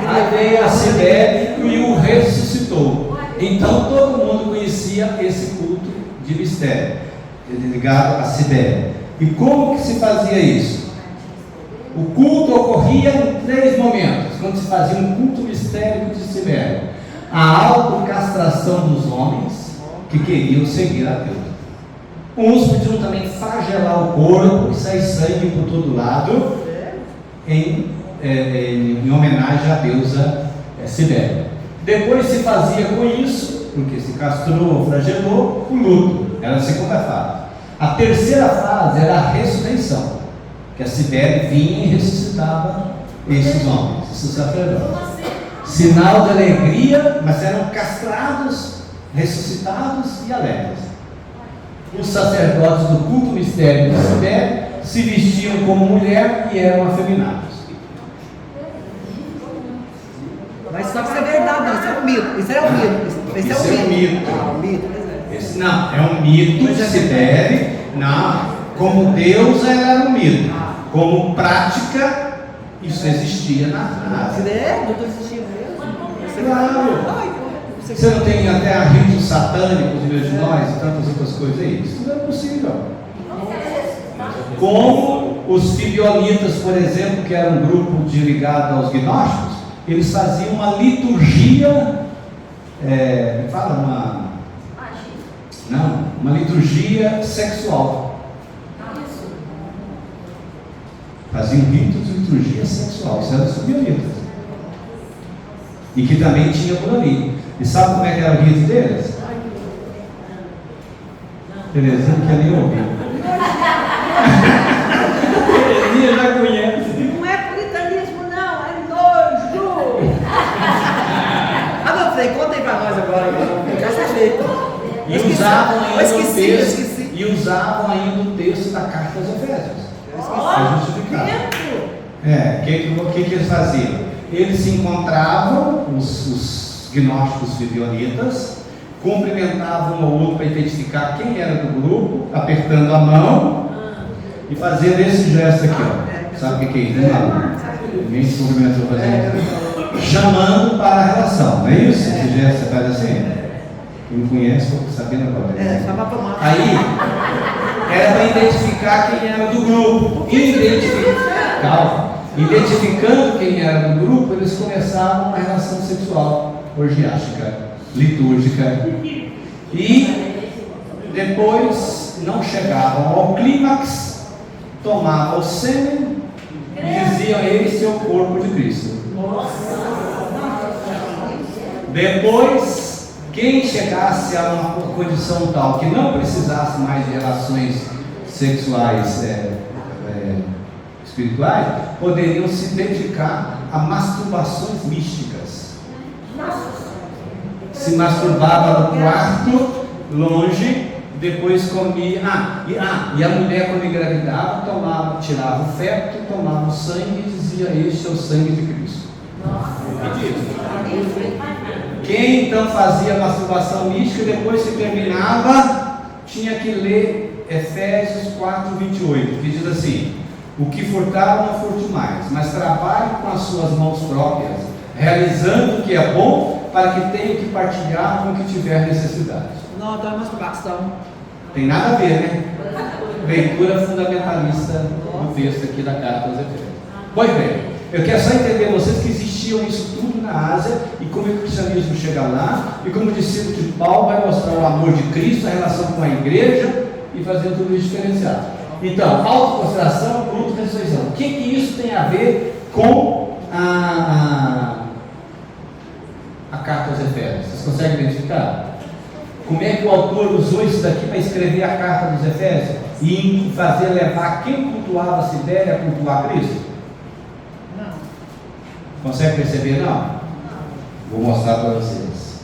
Aí veio a Cibele e o ressuscitou. Então todo mundo conhecia esse culto de mistério, ligado a Cibele. E como que se fazia isso? O culto ocorria em 3 momentos, quando se fazia um culto mistérico de Cibele: a autocastração dos homens que queriam seguir a Deus. Uns podiam também flagelar o corpo e sair sangue por todo lado, em homenagem à deusa Cibele. Depois se fazia com isso, porque se castrou ou flagelou, o luto. Era a segunda fase. A terceira fase era a ressurreição, que a Cibele vinha e ressuscitava esses homens, esses sacerdotes. Sinal de alegria, mas eram castrados, ressuscitados e alegres. os sacerdotes do culto mistério de Cibele se vestiam como mulher e eram afeminados. Mas só que isso é verdade, não, isso é um mito. Isso é um mito. Isso é um mito. Ah, um mito. Esse não, é um mito de Cibele. Não, como deusa ela era um mito. Como prática, isso existia na Ásia. Não existia mesmo. Claro. Você não tem até ritos satânicos em meio de nós e tantas outras coisas aí? Isso não é possível. Como os fibionitas, por exemplo, que era um grupo ligado aos gnósticos, eles faziam uma liturgia, uma liturgia sexual. Faziam ritos de liturgia sexual, isso era dos fibionitas. E que também tinha por ali. E sabe como é que era o rito deles? Terezinha não quer nem ouvir. Terezinha já conhece. Não é puritanismo, não, é nojo. Não sei, conta aí pra nós agora. Eu quero saber. E usavam ainda o texto da carta aos Efésios. Para justificar. O que eles faziam? Eles se encontravam, os gnósticos fibionitas, cumprimentavam um ao outro para identificar quem era do grupo, apertando a mão e fazendo esse gesto aqui, ó. Sabe o que é isso? Ninguém se cumprimentou fazendo isso. Chamando para a relação, não é isso? Esse gesto você faz assim? Quem me conhece, estou sabendo agora. Aí, era para identificar quem era do grupo. Identificando quem era do grupo, eles começavam uma relação sexual orgiástica, litúrgica. E depois não chegavam ao clímax, tomavam o sêmen e diziam: esse é o corpo de Cristo. Depois, quem chegasse a uma condição tal que não precisasse mais de relações sexuais espirituais, poderiam se dedicar a masturbações místicas. Se masturbava no quarto, longe, depois comia. E a mulher, quando engravidava, tirava o feto, tomava o sangue e dizia: este é o sangue de Cristo. Quem então fazia masturbação mística, depois que terminava, tinha que ler Efésios 4:28, que diz assim: o que furtaram não furte mais, mas trabalhe com as suas mãos próprias, realizando o que é bom, para que tenha que partilhar com o que tiver necessidade. Não, então é masturbação. Tem nada a ver, né? Leitura fundamentalista do texto aqui da carta aos Efésios. Pois bem, eu quero só entender vocês que existiam isso tudo na Ásia, e como o cristianismo chega lá, e como o discípulo de Paulo vai mostrar o amor de Cristo, a relação com a igreja, e fazer tudo isso diferenciado. Então, autoconsideração, culto e ressurreição. O que isso tem a ver com a carta aos Efésios? Vocês conseguem identificar? Como é que o autor usou isso daqui para escrever a carta dos Efésios e fazer levar quem cultuava a Cibele a cultuar Cristo? Não. Consegue perceber, não? Vou mostrar para vocês.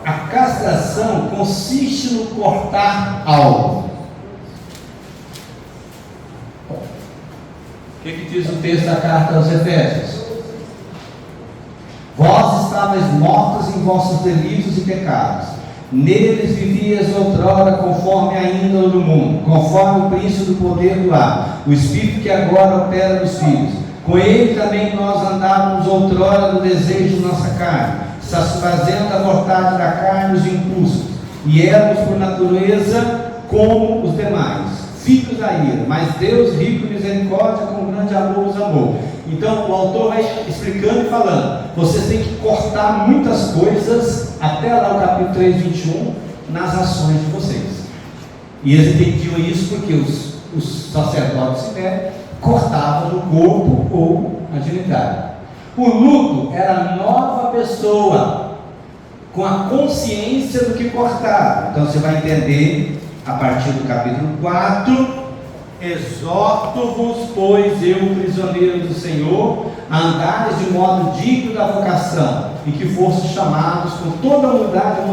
A castração consiste no cortar algo. O que diz o texto da carta aos Efésios? Vós estavais mortos em vossos delitos e pecados. Neles vivias outrora conforme a índole do mundo, conforme o príncipe do poder do ar, o espírito que agora opera nos filhos. Com ele também nós andávamos outrora no desejo de nossa carne, satisfazendo a vontade da carne os impulsos, e éramos por natureza como os demais, filhos da ira, mas Deus rico em misericórdia, com grande amor os amou. Então o autor vai explicando e falando: vocês têm que cortar muitas coisas, até lá o capítulo 3:21, nas ações de vocês. E eles entendiam isso porque os sacerdotes cortavam no corpo ou na genitália. O luto era a nova pessoa, com a consciência do que cortava. Então você vai entender a partir do capítulo 4 Exorto-vos, pois eu, prisioneiro do Senhor, a andares de modo digno da vocação, e que fossem chamados com toda a humildade e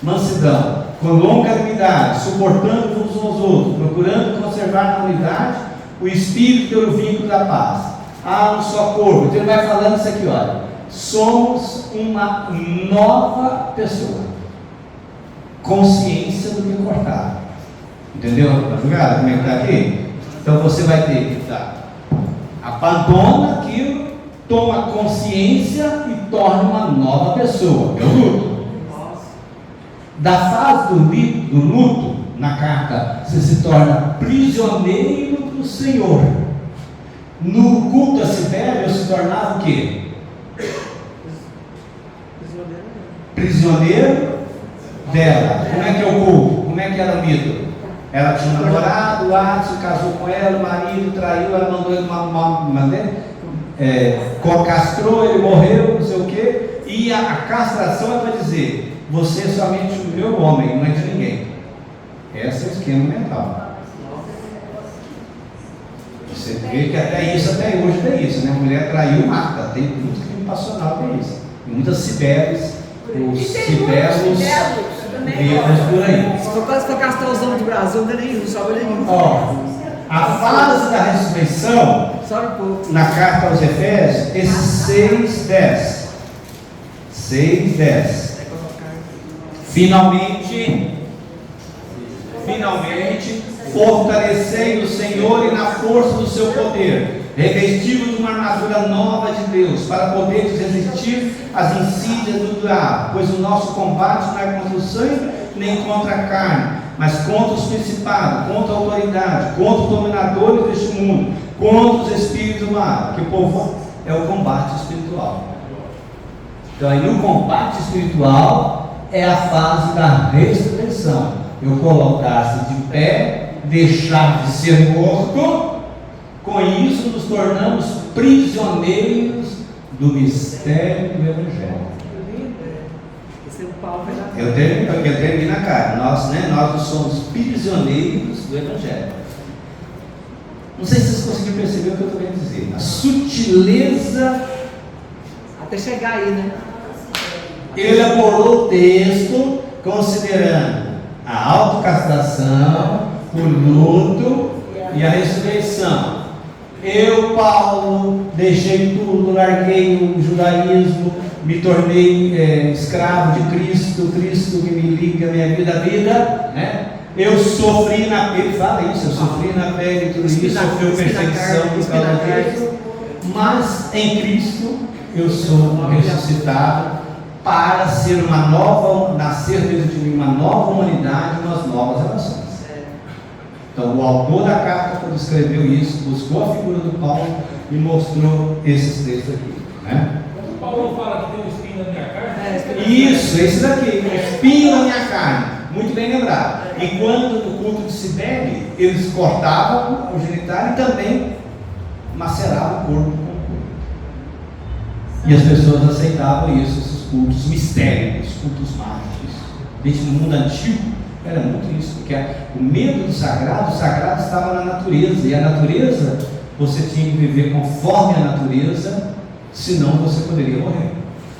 mansidão, com longanimidade, suportando-vos uns aos outros, procurando conservar na unidade o espírito pelo vínculo da paz. Há um só corpo. Então ele vai falando isso aqui, olha. Somos uma nova pessoa. Consciência do que cortar. Entendeu a jogada? Como é que está aqui? Então você vai ter que abandona aquilo, toma consciência e torna uma nova pessoa. É o luto. Da fase do luto, na carta, você se torna prisioneiro do Senhor. No culto a Cibele, eu se tornava o quê? Prisioneiro dela. Como é que é o culto? Como é que era o mito? Ela tinha um namorado, o Adson casou com ela, o marido traiu, ela mandou ele castrou, ele morreu, não sei o quê. E a castração é para dizer: você é somente o meu homem, não é de ninguém. Esse é o esquema mental. Você vê que até hoje tem isso, né? A mulher traiu, mata. Tem muito crime passional, tem isso. E muitas Cibeles, os Cibelos vivos por aí. Se for castar os homens do Brasil, não tem nenhum, só nenhum. A fase da ressurreição, na carta aos Efésios, esse 6:10. Finalmente, fortalecei o Senhor e na força do seu poder, revestido de uma armadura nova de Deus, para poder resistir às insídias do diabo, pois o nosso combate não é contra o sangue, nem contra a carne, mas contra os principados, contra a autoridade, contra os dominadores deste mundo, contra os espíritos maus, que o povo é o combate espiritual. Então aí no combate espiritual é a fase da ressurreição. Eu colocar-se de pé, deixar de ser morto. Com isso nos tornamos prisioneiros do mistério do Evangelho. Eu termino a cara. Nós somos prisioneiros do Evangelho. Não sei se vocês conseguiram perceber o que eu estou querendo dizer. A sutileza. Até chegar aí, né? Ele elaborou o texto considerando a autocastração, o luto e a ressurreição. Eu, Paulo, deixei tudo, larguei o judaísmo, me tornei escravo de Cristo, Cristo que me liga a minha vida à vida, né? Eu sofri na pele, ele fala isso, eu sofri na pele, tudo isso, sofri perseguição por causa disso, mas em Cristo eu sou ressuscitado para ser nascer dentro de mim uma nova humanidade, umas novas relações. Então o autor da carta, quando escreveu isso, buscou a figura do Paulo e mostrou esses textos aqui, né? O Paulo fala que tem um espinho na minha carne. Isso, esse daqui, um espinho na minha carne, muito bem lembrado. E quando no culto de Cibele, eles cortavam o genital e também maceravam o corpo com o corpo. E as pessoas aceitavam isso, esses cultos mistéricos, cultos mágicos. Desde o mundo antigo era muito isso, porque o medo do sagrado, o sagrado estava na natureza, e a natureza, você tinha que viver conforme a natureza, senão você poderia morrer.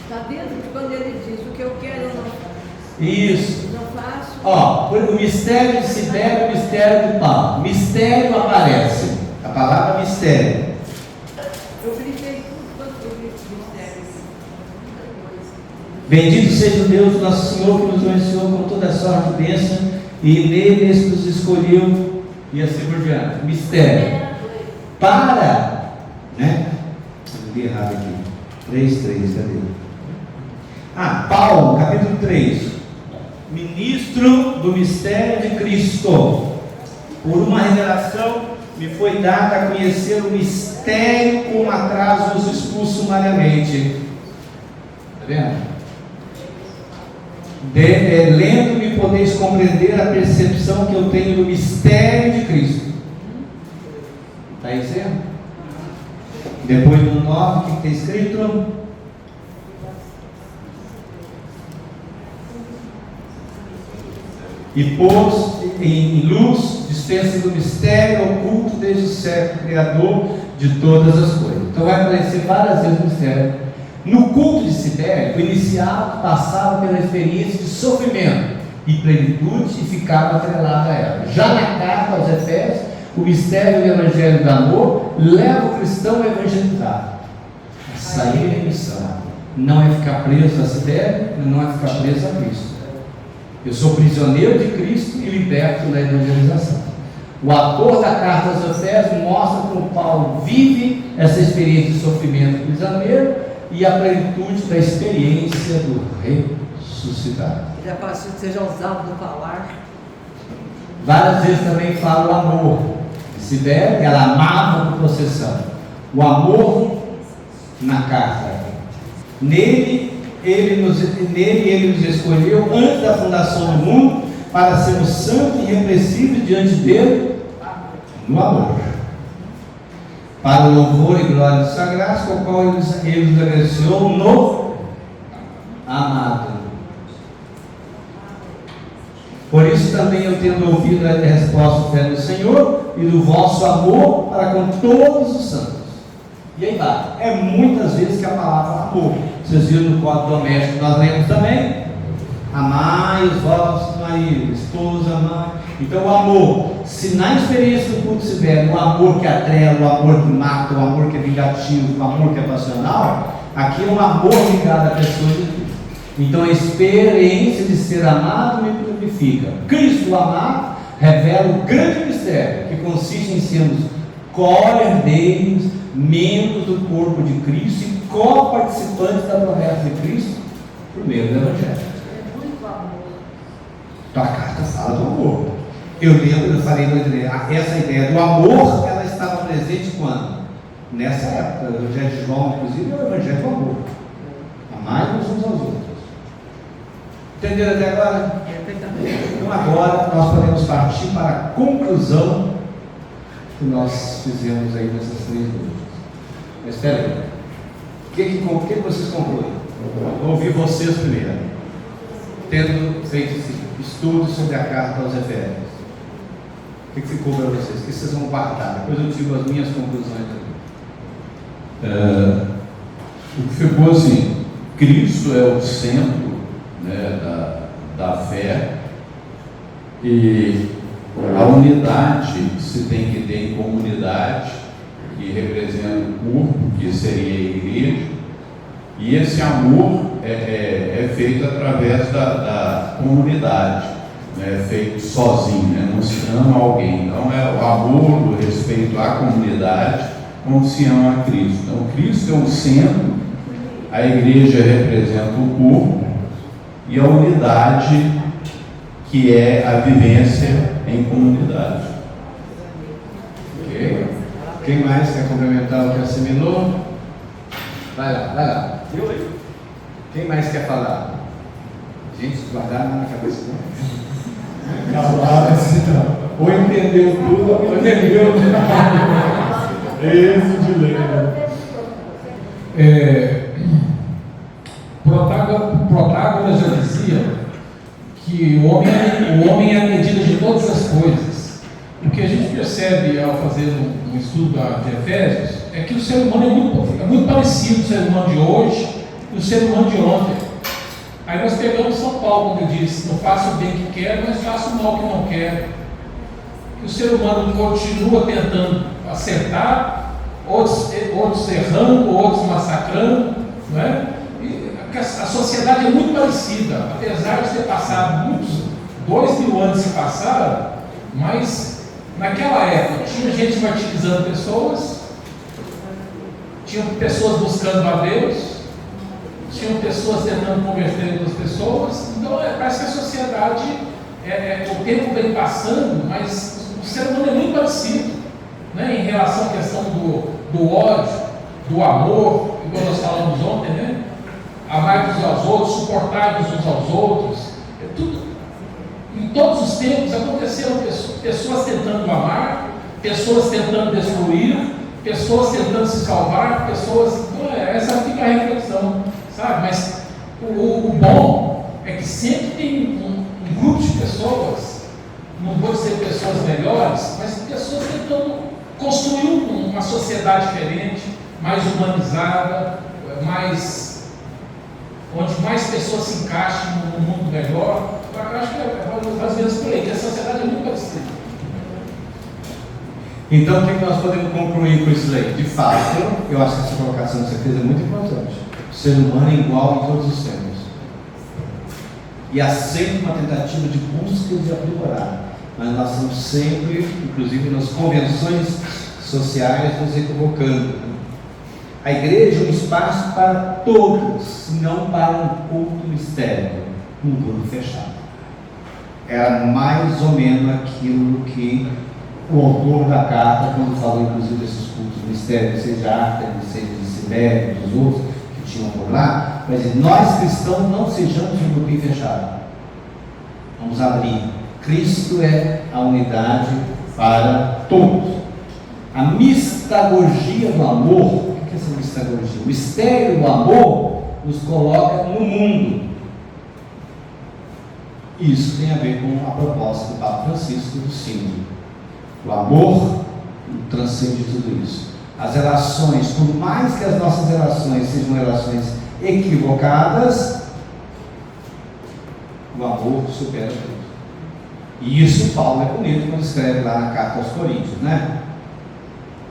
Está dentro de quando ele diz: o que eu quero eu não faço. Isso. Não faço. O mistério de Cibele e o mistério de Paulo. Mistério aparece, a palavra mistério. Eu gritei tudo quanto eu grito mistério. Bendito seja o Deus, nosso Senhor, que nos abençoou com toda a sorte de bênção, e nele nos escolheu, e assim por diante. Mistério. Para, né? Eu li errado aqui. 3:3, cadê? Paulo, capítulo 3. Ministro do mistério de Cristo. Por uma revelação me foi dada a conhecer o mistério como atrás vos expus sumariamente. Está vendo? Lendo-me podeis compreender a percepção que eu tenho do mistério de Cristo. Está aí dizendo? Depois do 9, o que está escrito? E pôs em luz, dispensa do mistério oculto desde o século, Criador de todas as coisas. Então vai aparecer várias vezes o mistério. No culto de Sidério, o iniciado passava pela experiência de sofrimento e plenitude e ficava atrelado a ela. Já na carta aos Efésios, o mistério do Evangelho do amor leva o cristão a evangelizar, a sair em missão. Não é ficar preso a Sidério, não é ficar preso a Cristo. Eu sou prisioneiro de Cristo e liberto na evangelização. O autor da carta aos Efésios mostra como Paulo vive essa experiência de sofrimento prisioneiro e a plenitude da experiência do ressuscitado. Já passou que seja usado no falar. Várias vezes também fala o amor. Sidério, ela amava por possessão. O amor na carta. Nele ele nos escolheu antes da fundação do mundo para sermos santos e irrepreensíveis diante dele no amor, para o louvor e glória de sua graça, com o qual ele nos agraciou no amado. Por isso também eu, tendo ouvido a resposta do fé do Senhor e do vosso amor para com todos os santos. E aí vai, é muitas vezes que a palavra amor. Vocês viram no código doméstico, nós lemos também: amai os vossos maridos, esposa, amai. Então o amor, se na experiência do culto se der o amor que atrela, o amor que mata, o amor que é vingativo, o amor que é passional, aqui é um amor ligado à pessoa de Cristo. Então a experiência de ser amado me purifica. Cristo amado revela o grande mistério que consiste em sermos co-herdeiros, membros do corpo de Cristo e co-participantes da promessa de Cristo por meio do Evangelho. Então a carta fala do amor. Eu lembro, eu falei essa ideia do amor, ela estava presente quando? Nessa época, o Evangelho de João, inclusive, é o Evangelho do amor. Amai-vos uns aos outros. Entenderam até agora? Então agora nós podemos partir para a conclusão que nós fizemos aí nessas 3 noite. Mas espera aí. O que vocês concluem? Vou ouvir vocês primeiro. Tendo feito esse estudo sobre a carta aos Efésios. O que ficou para vocês? O que vocês vão guardar? Depois eu digo as minhas conclusões também. O que ficou assim, Cristo é o centro, né, da fé, e a unidade se tem que ter em comunidade, que representa o corpo, que seria a igreja, e esse amor é feito através da comunidade, não é feito sozinho, né? Não se ama alguém. Então é o amor, o respeito à comunidade, como se ama a Cristo. Então Cristo é o centro, a igreja representa o corpo, e a unidade, que é a vivência em comunidade. Ok? Quem mais quer complementar o que assimilou? Vai lá. Quem mais quer falar? Gente, guardaram na cabeça não? Ou entendeu tudo, ou entendeu tudo. Esse dilema. Protágoras já dizia que o homem é a medida de todas as coisas. O que a gente percebe ao fazer um estudo de Efésios é que o ser humano é muito parecido com o ser humano de hoje e o ser humano de ontem. Aí nós pegamos São Paulo, quando ele diz: não faço o bem que quero, mas faço o mal que não quero. Que o ser humano continua tentando acertar, outros errando, outros massacrando, não é? A sociedade é muito parecida, apesar de ter passado 2.000 anos se passaram, mas naquela época tinha gente martirizando pessoas, tinha pessoas buscando a Deus, tinham pessoas tentando converter outras pessoas. Então parece que a sociedade, o tempo vem passando, mas o ser humano é muito parecido, né, em relação à questão do ódio, do amor, igual nós falamos ontem, né? Amar-vos aos outros, suportar-vos uns aos outros. Tudo. Em todos os tempos aconteceram pessoas tentando amar, pessoas tentando destruir, pessoas tentando se salvar, pessoas. Então, essa fica a reflexão, sabe? Mas o bom é que sempre tem um grupo de pessoas, não vou dizer pessoas melhores, uma sociedade diferente, mais humanizada, onde mais pessoas se encaixem num mundo melhor. Eu acho que é mais ou menos por aí, que a sociedade é muito parecida. Então, o que nós podemos concluir com isso aí? De fato, eu acho que essa colocação que você fez é muito importante. O ser humano é igual em todos os tempos. E há sempre uma tentativa de busca de aprimorar. Mas nós estamos sempre, inclusive nas convenções sociais, nos equivocando. A igreja é um espaço para todos, não para um culto mistério, um grupo fechado. Era mais ou menos aquilo que o autor da carta, quando falou inclusive desses cultos mistérios, seja Ártemis, seja de Sibéria, dos outros que tinham por lá, mas nós cristãos não sejamos um grupinho fechado. Vamos abrir. Cristo é a unidade para todos. A mistagogia do amor, o que é essa mistagogia? O mistério do amor nos coloca no mundo. Isso tem a ver com a proposta do Papa Francisco do símbolo. O amor transcende tudo isso. As relações, por mais que as nossas relações sejam relações equivocadas, o amor supera tudo. E isso Paulo é bonito quando escreve lá na carta aos Coríntios, né?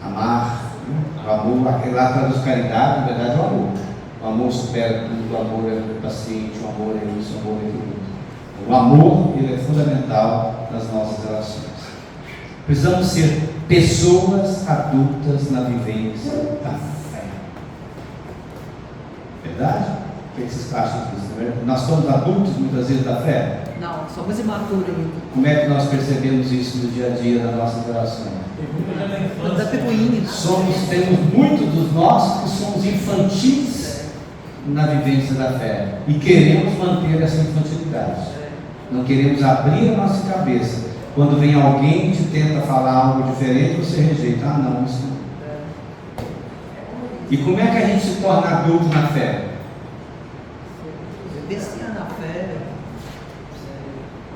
Amar, o amor, aquele lá traduz caridade, na verdade é o amor. O amor supera tudo, o amor é paciente, o amor é isso, o amor é tudo. O amor, ele é fundamental nas nossas relações. Precisamos ser pessoas adultas na vivência da fé. Verdade? O que vocês acham disso? Nós somos adultos muitas vezes da fé? Não, somos imaturos ainda. Como é que nós percebemos isso no dia a dia nas nossas relações? Temos muitos dos nossos que somos infantis na vivência da fé e queremos manter essa infantilidade. Não queremos abrir a nossa cabeça. Quando vem alguém que tenta falar algo diferente, você rejeita. Ah, não, isso não. E como é que a gente se torna adulto na fé? Descia na fé.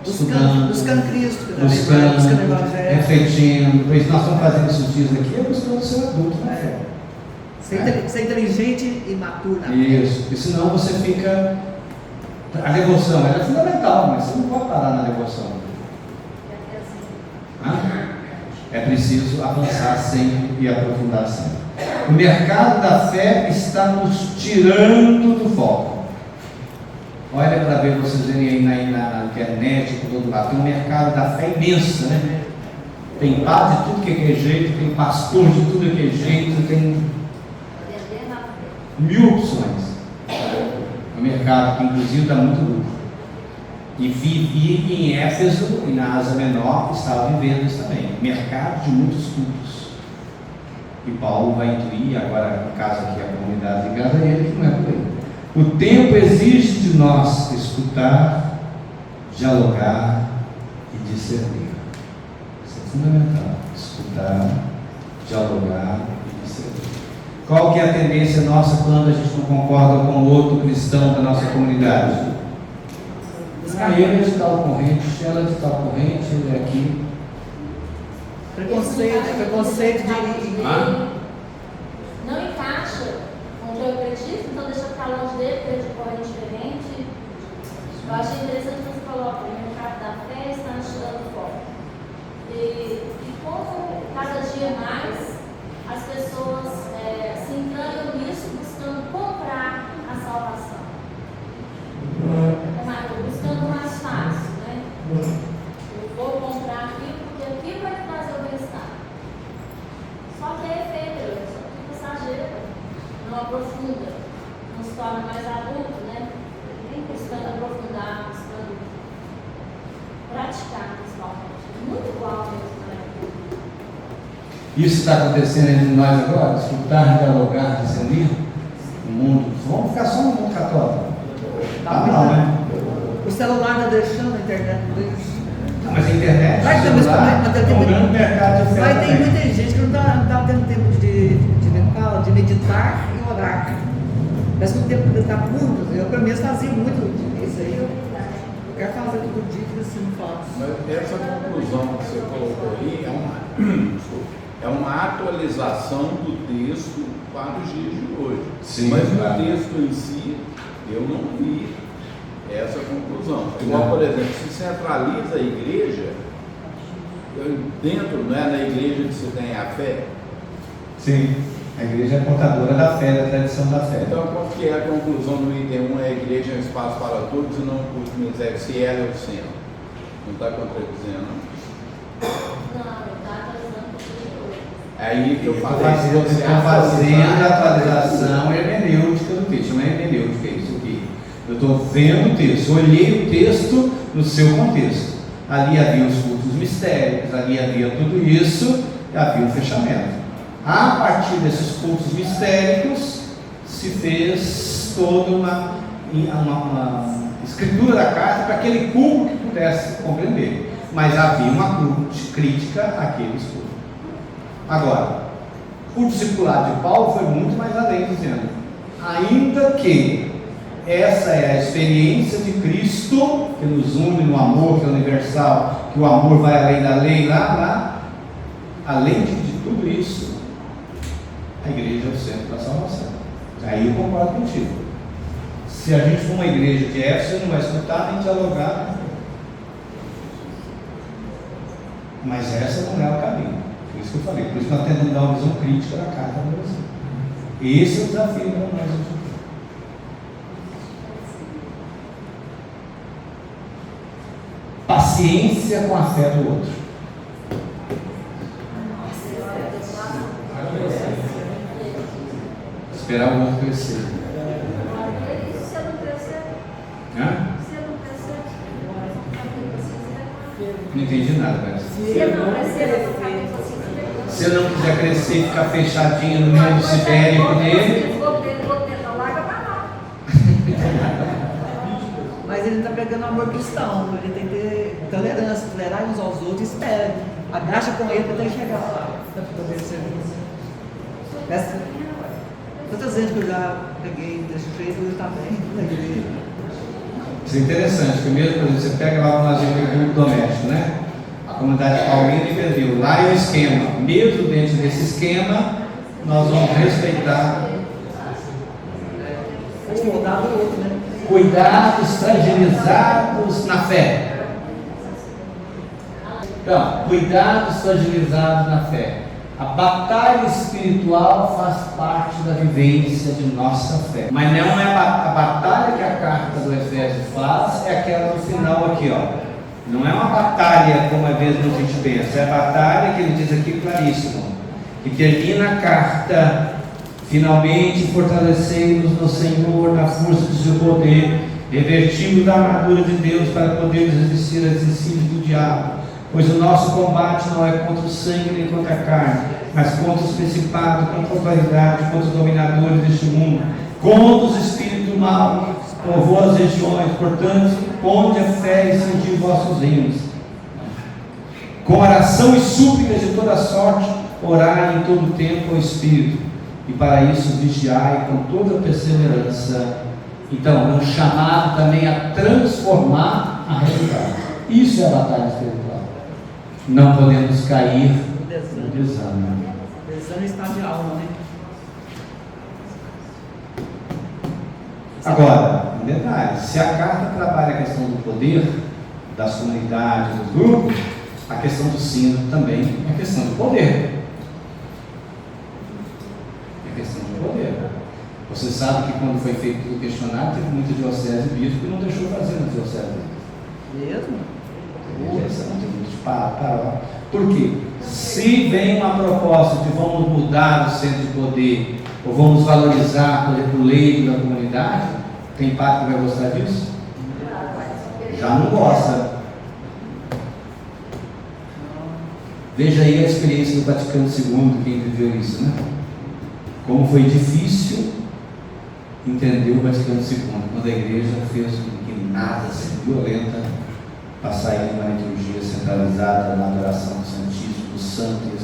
Estudando, buscando Cristo, buscando Evangelho. Refletindo. Pois nós estamos fazendo esses dias aqui, é buscando ser adulto na fé. Ser inteligente e maturo na fé. Isso, porque senão você fica. A devoção ela é fundamental, mas você não pode parar na devoção. É preciso avançar sempre e aprofundar sempre. O mercado da fé está nos tirando do foco. Olha para ver vocês verem aí na internet, por todo lado. Tem um mercado da fé imenso, né? Tem padre de tudo que é jeito, tem pastor de tudo que é jeito, tem 1000 opções. É um mercado que inclusive dá muito lucro. E vive em Éfeso e na Ásia Menor estava vivendo isso também. Mercado de muitos cultos. E Paulo vai intuir, agora no caso aqui a comunidade de Gaza, ele que não é por aí. O tempo exige de nós escutar, dialogar e discernir. Isso é fundamental. Escutar, dialogar e discernir. Qual que é a tendência nossa quando a gente não concorda com o outro cristão da nossa comunidade? Ele é de tal corrente, ela é de tal corrente, ele é aqui. Preconceito de. Não encaixa com o que eu acredito, então deixa eu ficar longe dele, porque é de corrente diferente. Eu achei interessante que você coloca, o mercado da fé está nos tirando o foco. E como cada dia mais as pessoas se entranham nisso, buscando comprar a salvação. Buscando mais fácil, né? Eu vou comprar aqui porque aqui vai trazer o bem-estar. Só que é efêmero, só que é passageiro, não aprofunda, não se torna mais adulto, né? Buscando aprofundar, buscando praticar, principalmente. Muito igual mesmo, né? Isso está acontecendo entre nós agora? Escutar, dialogar, discernir? O mundo. Vamos ficar só no mundo católico? Não, né? O celular está deixando a internet deles. Não, mas a internet, vai ter um grande mercado de fé. Mas tem muita gente que não está tendo tempo de meditar e orar. Mas que o tempo está muito. Eu, pelo menos, fazia muito isso aí. Eu quero fazer todo dia que assim não faço. Mas essa conclusão que você colocou aí é uma. é uma atualização do texto para os dias de hoje. Sim, mas claro. no texto em si, eu não vi essa conclusão. Igual, por exemplo, se centraliza a igreja, dentro, não é na igreja que se tem a fé? Sim, a igreja é portadora da fé, da tradição da fé. Então, qual que é a conclusão do item 1? É a igreja é um espaço para todos e não um culto miséria, se ela é o centro. Não está contradizendo? Não, está atualizando o É aí que eu falei. Estou fazendo a atualização hermenêutica do texto. Não é hermenêutica, é isso aqui. Eu estou vendo o texto, olhei o texto no seu contexto. Ali havia os cultos mistéricos, ali havia tudo isso, e havia um fechamento. A partir desses cultos mistéricos, se fez toda uma escritura da carta para aquele público que pudesse compreender. Mas havia uma crítica àqueles cultos. Agora, o discipulado de Paulo foi muito mais além, dizendo: ainda que essa é a experiência de Cristo, que nos une no amor, que é universal, que o amor vai além da lei, lá, além de tudo isso, a igreja é o centro da salvação. Aí eu concordo contigo. Se a gente for uma igreja de Éfeso, não vai escutar nem dialogar, mas essa não é o caminho. Por isso que eu falei, por isso que nós tentamos dar uma visão crítica da carta do Brasil. Esse é o desafio para nós hoje. Paciência com a fé do outro. Esperar o outro crescer. Hã? Não entendi nada, mas se eu não quiser crescer e ficar fechadinho no meio do sibérico dele. Mas ele está pregando amor cristão, ele tem que ter tolerância, tolerar uns aos outros e espera. Agacha com ele até chegar lá. Para poder ser. Quantas vezes que eu já peguei desse jeito, ele está bem na igreja. Isso é interessante, porque mesmo, por exemplo, você pega lá o Brasil do doméstico, né? A comunidade paulina entendeu. Lá é o esquema. Mesmo dentro desse esquema, nós vamos respeitar. Cuidados fragilizados na fé. Então, cuidados fragilizados na fé. A batalha espiritual faz parte da vivência de nossa fé. Mas não é a batalha que a carta do Efésios faz, é aquela no final aqui, ó. Não é uma batalha como às vezes a gente pensa, é a batalha que ele diz aqui claríssimo, que termina a carta: finalmente fortalecei-nos no Senhor, na força do seu poder, revestindo da armadura de Deus para podermos resistir às desígnios do diabo. Pois o nosso combate não é contra o sangue nem contra a carne, mas contra os principados, contra a autoridade, contra os dominadores deste mundo, contra os espíritos do mal, povoam as regiões. Portanto, ponde a fé e senti vossos rios. Com oração e súplicas de toda sorte, orai em todo tempo ao Espírito, e para isso vigiai com toda perseverança. Então, um chamado também a transformar a realidade. Isso é a batalha espiritual. Não podemos cair no desânimo. O desânimo está de alma, né? Agora, um detalhe: se a carta trabalha a questão do poder, das comunidades, dos grupos, a questão do sino também é questão do poder. É questão do poder. Você sabe que quando foi feito o questionário, teve muita diocese e bispo que não deixou fazer na diocese. Mesmo? Por quê? Se vem uma proposta de vamos mudar o centro de poder, ou vamos valorizar, por exemplo, o leigo da comunidade, tem parte que vai gostar disso? Já não gosta. Veja aí a experiência do Vaticano II, quem viveu isso, né? Como foi difícil entender o Vaticano II, quando a igreja fez que nada assim, violenta, para sair de uma liturgia centralizada na adoração do Santíssimo, do Santo e